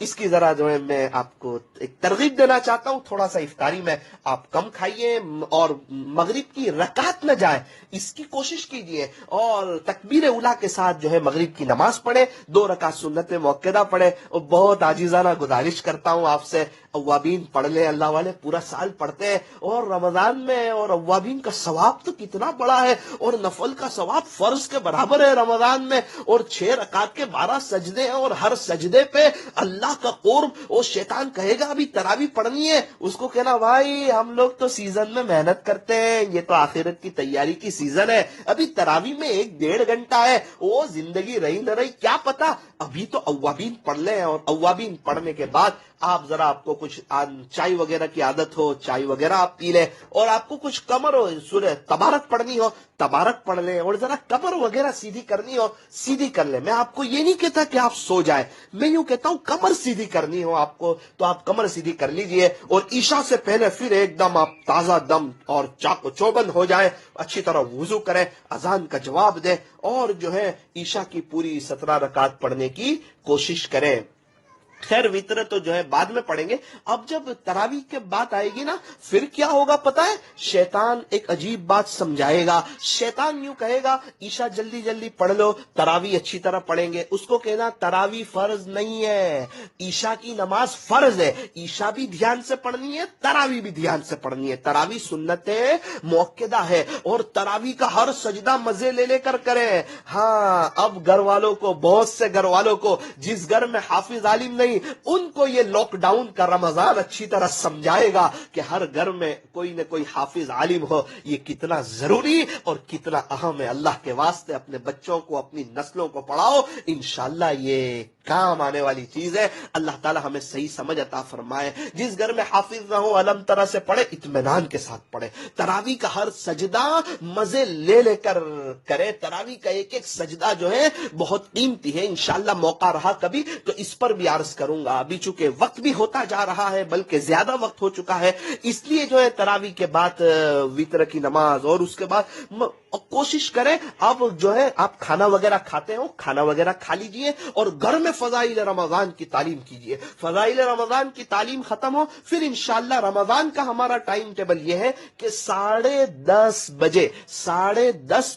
اس کی ذرا جو ہے میں آپ کو ایک ترغیب دینا چاہتا ہوں. تھوڑا سا افطاری میں آپ کم کھائیے اور مغرب کی رکعت نہ جائے اس کی کوشش کیجئے. اور تکبیر اولیٰ کے ساتھ جو ہے مغرب کی نماز پڑھے، 2 رکعت سنت موقدہ پڑھے. اور بہت عاجزانہ گزارش کرتا ہوں آپ سے، اوابین پڑھ لیں، اللہ والے پورا سال پڑھتے ہیں. اور رمضان میں اور اوابین کا ثواب تو کتنا بڑا ہے، اور نفل کا ثواب فرض کے برابر ہے رمضان میں. اور 6 رکعت کے 12 سجدے ہیں، اور ہر سجدے پہ اللہ کا قرب. اور شیطان کہے گا ابھی تراویح پڑھنی ہے، اس کو کہنا بھائی ہم لوگ تو سیزن میں محنت کرتے ہیں، یہ تو آخرت کی تیاری کی سیزن ہے، ابھی تراویح میں 1-1.5 گھنٹہ ہے، وہ زندگی رہی نہ رہی کیا پتا، ابھی تو اوابین پڑھ لیں. اور اوابین پڑھنے کے بعد آپ ذرا، آپ کو کچھ چائے وغیرہ کی عادت ہو، چائے وغیرہ آپ پی لیں. اور آپ کو کچھ کمر ہو، سورہ تبارک پڑھنی ہو، تبارک پڑھ لیں. اور ذرا کمر وغیرہ سیدھی کرنی ہو، سیدھی کر لیں. میں آپ کو یہ نہیں کہتا کہ آپ سو جائیں، میں یوں کہتا ہوں کمر سیدھی کرنی ہو آپ کو تو آپ کمر سیدھی کر لیجئے. اور عشاء سے پہلے پھر ایک دم آپ تازہ دم اور چاق و چوبند ہو جائیں، اچھی طرح وضو کریں، اذان کا جواب دیں، اور جو ہے عشاء کی پوری 17 رکعت پڑھنے کی کوشش کریں. خیر وطر تو جو ہے بعد میں پڑھیں گے. اب جب تراویح کے بات آئے گی نا، پھر کیا ہوگا پتا ہے، شیطان ایک عجیب بات سمجھائے گا. شیطان یوں کہے گا عشاء جلدی پڑھ لو، تراویح اچھی طرح پڑھیں گے. اس کو کہنا تراویح فرض نہیں ہے، عشاء کی نماز فرض ہے، عشاء بھی دھیان سے پڑھنی ہے، تراویح بھی دھیان سے پڑھنی ہے. تراویح سنت موقدہ ہے، اور تراویح کا ہر سجدہ مزے لے کر کریں. ہاں اب گھر والوں کو، بہت سے گھر والوں کو جس گھر میں حافظ عالم نہیں، ان کو یہ لاک ڈاؤن کا رمضان اچھی طرح سمجھائے گا کہ ہر گھر میں کوئی نہ کوئی حافظ عالم ہو. یہ کتنا ضروری اور کتنا اہم ہے. اللہ کے واسطے اپنے بچوں کو، اپنی نسلوں کو پڑھاؤ، انشاءاللہ یہ کام آنے والی چیز ہے. اللہ تعالی ہمیں صحیح سمجھ عطا فرمائے. جس گھر میں حافظ نہ ہو علم طرح سے پڑھے، اطمینان کے ساتھ پڑھے. تراویح کا ہر سجدہ مزے لے کر کرے. تراویح کا ایک سجدہ جو ہے بہت قیمتی ہے. انشاءاللہ موقع رہا کبھی تو اس پر بھی عرض کروں گا. ابھی چونکہ وقت بھی ہوتا جا رہا ہے، بلکہ زیادہ وقت ہو چکا ہے، اس لیے جو ہے تراویح کے بعد وتر کی نماز اور اس کے بعد کوشش کریں. اب جو ہے آپ کھانا وغیرہ کھاتے ہو، کھانا وغیرہ کھا لیجئے اور گھر میں فضائل رمضان کی تعلیم کیجئے. فضائل رمضان کی تعلیم ختم ہو پھر انشاءاللہ رمضان کا ہمارا ٹائم ٹیبل یہ ہے کہ 10:30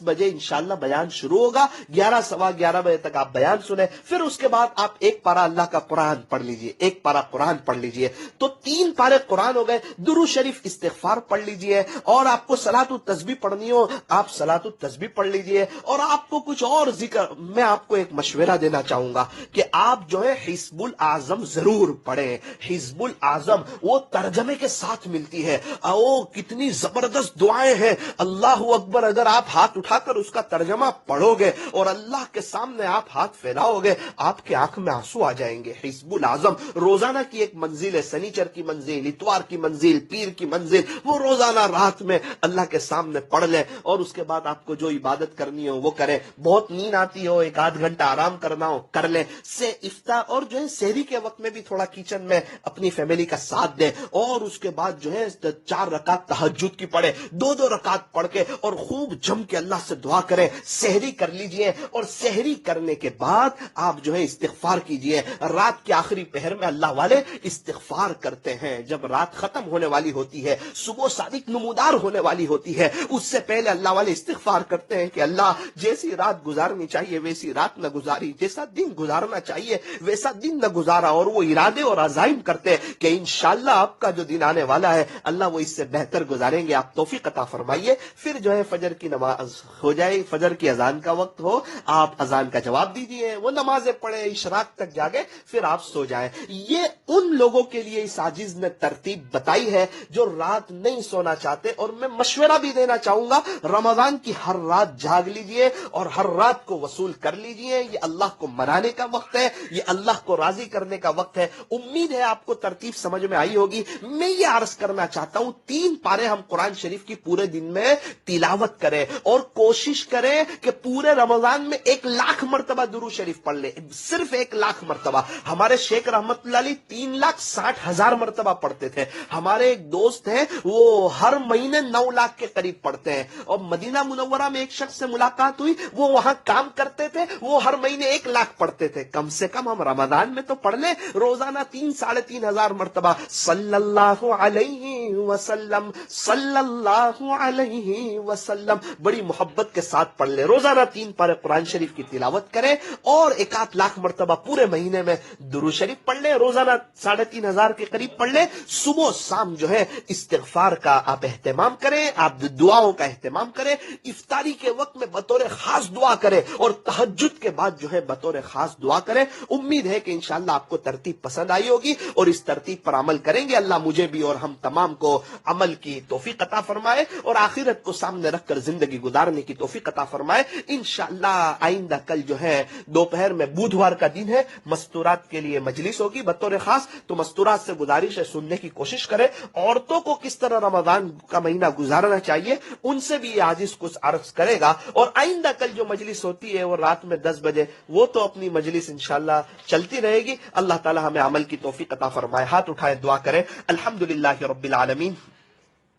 بجے انشاءاللہ بیان شروع ہوگا. 11 بجے تک آپ بیان سنیں. پھر اس کے بعد آپ ایک پارہ اللہ کا قرآن پڑھ لیجئے، ایک پارہ قرآن پڑھ لیجئے تو 3 پارے قرآن ہو گئے. درود شریف استغفار پڑھ لیجئے. اور آپ کو صلاۃ و تسبیح پڑھنی ہو، آپ صلاۃ التسبیح پڑھ لیجئے. اور آپ کو کچھ اور ذکر، میں آپ کو ایک مشورہ دینا چاہوں گا کہ آپ جو ہے حزب الاعظم ضرور پڑھیں. حزب الاعظم وہ ترجمے کے ساتھ ملتی ہے، او کتنی زبردست دعائیں ہیں. اللہ اکبر، اگر آپ ہاتھ اٹھا کر اس کا ترجمہ پڑھو گے اور اللہ کے سامنے آپ ہاتھ پھیلاؤ گے، آپ کے آنکھ میں آنسو آ جائیں گے. حزب الاعظم روزانہ کی ایک منزل ہے، سنیچر کی منزل، اتوار کی منزل، پیر کی منزل. وہ روزانہ رات میں اللہ کے سامنے پڑھ لیں اور اس کے بعد آپ کو جو عبادت کرنی ہو وہ کریں. بہت نیند آتی ہو، ایک آدھ گھنٹہ آرام کرنا ہو کر لیں. سے افطار اور جو ہے سحری کے وقت میں بھی تھوڑا کچن میں اپنی فیملی کا ساتھ دیں. اور اس کے بعد جو ہے 4 رکعت تہجد کی پڑھیں، 2 رکعت پڑھ کے اور خوب جم کے اللہ سے دعا کریں. سحری کر لیجئے اور سحری کرنے کے بعد آپ جو ہے استغفار کیجئے. رات کے آخری پہر میں اللہ والے استغفار کرتے ہیں. جب رات ختم ہونے والی ہوتی ہے، صبح صادق نمودار ہونے والی ہوتی ہے، اس سے پہلے اللہ والے استغفار کرتے ہیں کہ اللہ جیسی رات گزارنی چاہیے ویسی رات نہ گزاری، جیسا دن گزارنا چاہیے ویسا دن نہ گزارا. اور وہ ارادے اور عزائم کرتے ہیں کہ انشاءاللہ آپ کا جو دن آنے والا ہے اللہ وہ اس سے بہتر گزاریں گے. آپ توفیق عطا فرمائیے. پھر جو ہے فجر کی نماز ہو جائے، فجر کی اذان کا وقت ہو، آپ اذان کا جواب دیجئے، وہ نمازیں پڑھیں، اشراق تک جاگے، پھر آپ سو جائیں. یہ ان لوگوں کے لیے اس عاجز نے ترتیب بتائی ہے جو رات نہیں سونا چاہتے. اور میں مشورہ بھی دینا چاہوں گا، رمضان کی ہر رات جاگ لیجئے اور ہر رات کو وصول کر لیجئے. یہ اللہ کو منانے کا وقت ہے، یہ اللہ کو راضی کرنے کا وقت ہے. امید ہے آپ کو ترتیب سمجھ میں آئی ہوگی. میں یہ عرض کرنا چاہتا ہوں 3 پارے ہم قرآن شریف کی پورے دن میں تلاوت کریں اور کوشش کریں کہ پورے رمضان میں 1,00,000 مرتبہ درود شریف پڑھ لیں. صرف 1,00,000 مرتبہ. ہمارے شیخ رحمت اللہ علیہ 3,60,000 مرتبہ پڑھتے تھے. ہمارے ایک دوست ہیں وہ ہر مہینے 9,00,000 کے قریب پڑھتے ہیں. اور مدینہ منورہ میں ایک شخص سے ملاقات ہوئی، وہ وہاں کام کرتے تھے، وہ ہر مہینے 1,00,000 پڑھتے تھے. کم سے کم ہم رمضان میں تو پڑھ لیں روزانہ 3,000-3,500 مرتبہ صلی اللہ علیہ وسلم، صلی اللہ علیہ وسلم. بڑی محبت کے ساتھ پڑھ لیں. روزانہ 3 پارے قرآن شریف کی تلاوت کریں اور 1,00,000 مرتبہ پورے مہینے میں درود شریف پڑھ لیں. روزانہ 3,500 کے قریب پڑھ لیں. صبح شام جو ہے استغفار کا آپ اہتمام کریں، آپ دعاؤں کا اہتمام کریں. افطاری کے وقت میں بطور خاص دعا کریں اور تہجد کے بعد جو ہے بطور خاص دعا کریں. امید ہے کہ انشاءاللہ آپ کو ترتیب پسند آئی ہوگی اور اس ترتیب پر عمل کریں گے. اللہ مجھے بھی اور ہم تمام کو عمل کی توفیق عطا فرمائے اور آخرت کو سامنے رکھ کر زندگی گزارنے کی توفیق عطا فرمائے. انشاءاللہ آئندہ کل جو ہے دوپہر میں بدھوار کا دن ہے، مستورات کے لیے مجلس ہوگی بطور خاص. تو مستورات سے گزارش ہے سننے کی کوشش کریں. عورتوں کو کس طرح رمضان کا مہینہ گزارنا چاہیے ان سے بھی یہ عاجز کچھ عرض کرے گا. اور آئندہ کل جو مجلس ہوتی ہے وہ رات میں 10 بجے، وہ تو اپنی مجلس انشاءاللہ چلتی رہے گی. اللہ تعالی ہمیں عمل کی توفیق عطا فرمائے. ہاتھ اٹھائے دعا کریں. الحمدللہ رب العالمین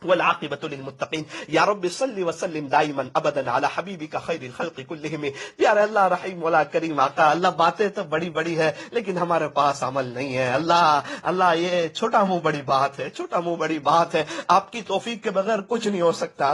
والعاقبۃ للمتقین. یا رب صلی وسلم دائما ابدا علی حبیبک خیر الخلق کلہم. پیارے اللہ رحیم مولا کریم آقا، اللہ باتیں تو بڑی بڑی ہے لیکن ہمارے پاس عمل نہیں ہے. اللہ یہ چھوٹا منہ بڑی بات ہے، چھوٹا منہ بڑی بات ہے. آپ کی توفیق کے بغیر کچھ نہیں ہو سکتا.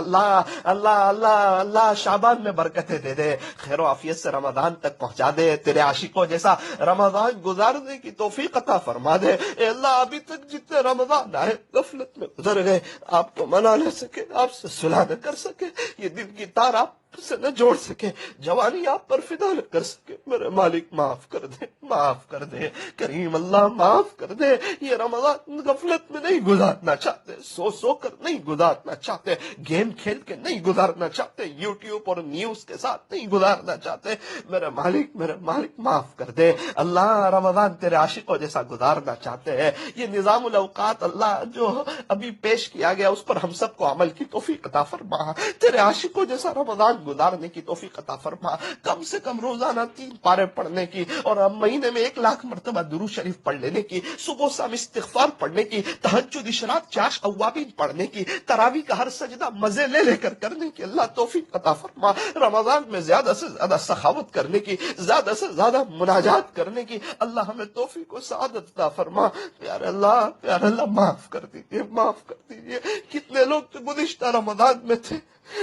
اللہ شعبان میں برکتیں دے دے، خیر و عافیت سے رمضان تک پہنچا دے. تیرے عاشقوں جیسا رمضان گزارنے کی توفیق عطا فرما دے. اے اللہ ابھی تک جتنے رمضان آئے غفلت میں گزر گئے، آپ کو منا نہ سکے، آپ سے صلح نہ کر سکے، یہ دل کی تار آپ سے نہ جوڑ سکے، جوانی آپ پر فدا نہ کر سکے. میرے مالک معاف کر دے، معاف کر دے. کریم اللہ معاف کر دے. یہ رمضان غفلت میں نہیں گزارنا چاہتے، سو کر نہیں گزارنا چاہتے، گیم کھیل کے نہیں گزارنا چاہتے، یوٹیوب اور نیوز کے ساتھ نہیں گزارنا چاہتے. میرے مالک معاف کر دے. اللہ رمضان تیرے عاشقوں جیسا گزارنا چاہتے ہیں. یہ نظام الاوقات اللہ جو ابھی پیش کیا گیا اس پر ہم سب کو عمل کی توفیق عطا فرما. تیرے عاشقوں جیسا رمضان گزارنے کی توفیق عطا فرما. کم سے کم روزانہ 3 پارے پڑھنے کی اور مہینے میں 1,00,000 مرتبہ درود شریف پڑھ لینے کی، صبح شام استغفار پڑھنے کی، تہجد اشراق چاش اوابین پڑھنے کی، تراویح کا ہر سجدہ مزے لے کر کرنے کی اللہ توفیق عطا فرما. رمضان میں زیادہ سے زیادہ سخاوت کرنے کی، زیادہ سے زیادہ مناجات کرنے کی اللہ ہمیں توفیق و سعادت عطا فرما. پیارے اللہ معاف کر دیجیے، معاف کر دیجیے. کتنے لوگ تو گزشتہ رمضان میں تھے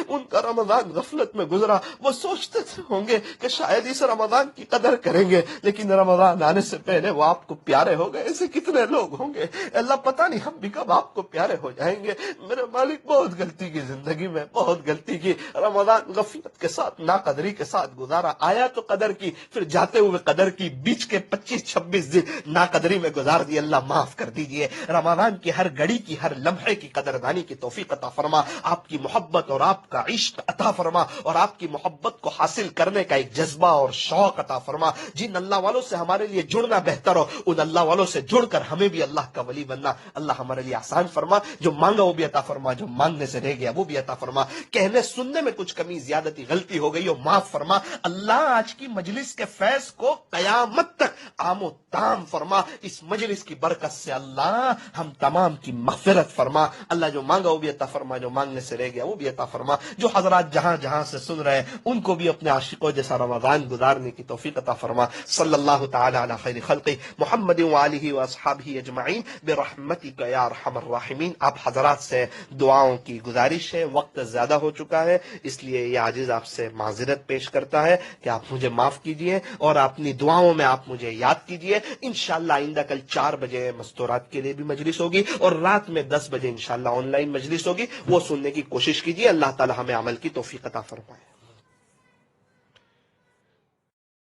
ان کا رمضان غفلت میں گزرا، وہ سوچتے ہوں گے کہ شاید اس رمضان کی قدر کریں گے، لیکن رمضان آنے سے پہلے وہ آپ کو پیارے ہو گئے۔ ایسے کتنے لوگ ہوں گے، اللہ پتہ نہیں ہم بھی کب آپ کو پیارے ہو جائیں گے۔ میرے مالک بہت غلطی کی زندگی میں، بہت غلطی کی، رمضان غفلت کے ساتھ، ناقدری کے ساتھ گزارا، آیا تو قدر کی، پھر جاتے ہوئے قدر کی، بیچ کے 25-26 دن ناقدری میں گزار دی۔ اللہ معاف کر دیجئے، رمضان کی ہر گھڑی کی، ہر لمحے کی قدردانی کی توفیق عطا فرما، آپ کی محبت اور آپ کا عشق عطا فرما، اور آپ کی محبت کو حاصل کرنے کا ایک جذبہ اور شوق عطا فرما۔ جن اللہ والوں سے ہمارے لیے جڑنا بہتر ہو، ان اللہ والوں سے جڑ کر ہمیں بھی اللہ کا ولی بننا اللہ ہمارے لیے آسان فرما۔ جو مانگا وہ بھی عطا فرما، جو مانگنے سے رہ گیا وہ بھی عطا فرما، کہنے سننے میں کچھ کمی زیادتی غلطی ہو گئی ہو معاف فرما۔ اللہ آج کی مجلس کے فیض کو قیامت تک عام و تام فرما، اس مجلس کی برکت سے اللہ ہم تمام کی مغفرت فرما۔ اللہ جو مانگا وہ بھی عطا فرما، جو مانگنے سے رہ گیا وہ بھی عطا فرما۔ جو حضرات جہاں جہاں سے سن رہے ہیں ان کو بھی اپنے عاشقوں جیسا رمضان گزارنے کی توفیق عطا فرما۔ صلی اللہ تعالی علی خیر خلقہ محمد وآلہ واصحابہ اجمعین برحمتک یا ارحم الراحمین۔ آپ حضرات سے دعاؤں کی گزارش ہے، وقت زیادہ ہو چکا ہے، اس لیے یہ عاجز آپ سے معذرت پیش کرتا ہے کہ آپ مجھے معاف کیجئے، اور اپنی دعاؤں میں آپ مجھے یاد کیجئے۔ انشاءاللہ آئندہ کل 4 بجے مستورات کے لیے بھی مجلس ہوگی، اور رات میں 10 بجے انشاءاللہ آن لائن مجلس ہوگی، وہ سننے کی کوشش کیجئے۔ اللہ تعالی ہمیں عمل کی توفیق عطا فرمائے۔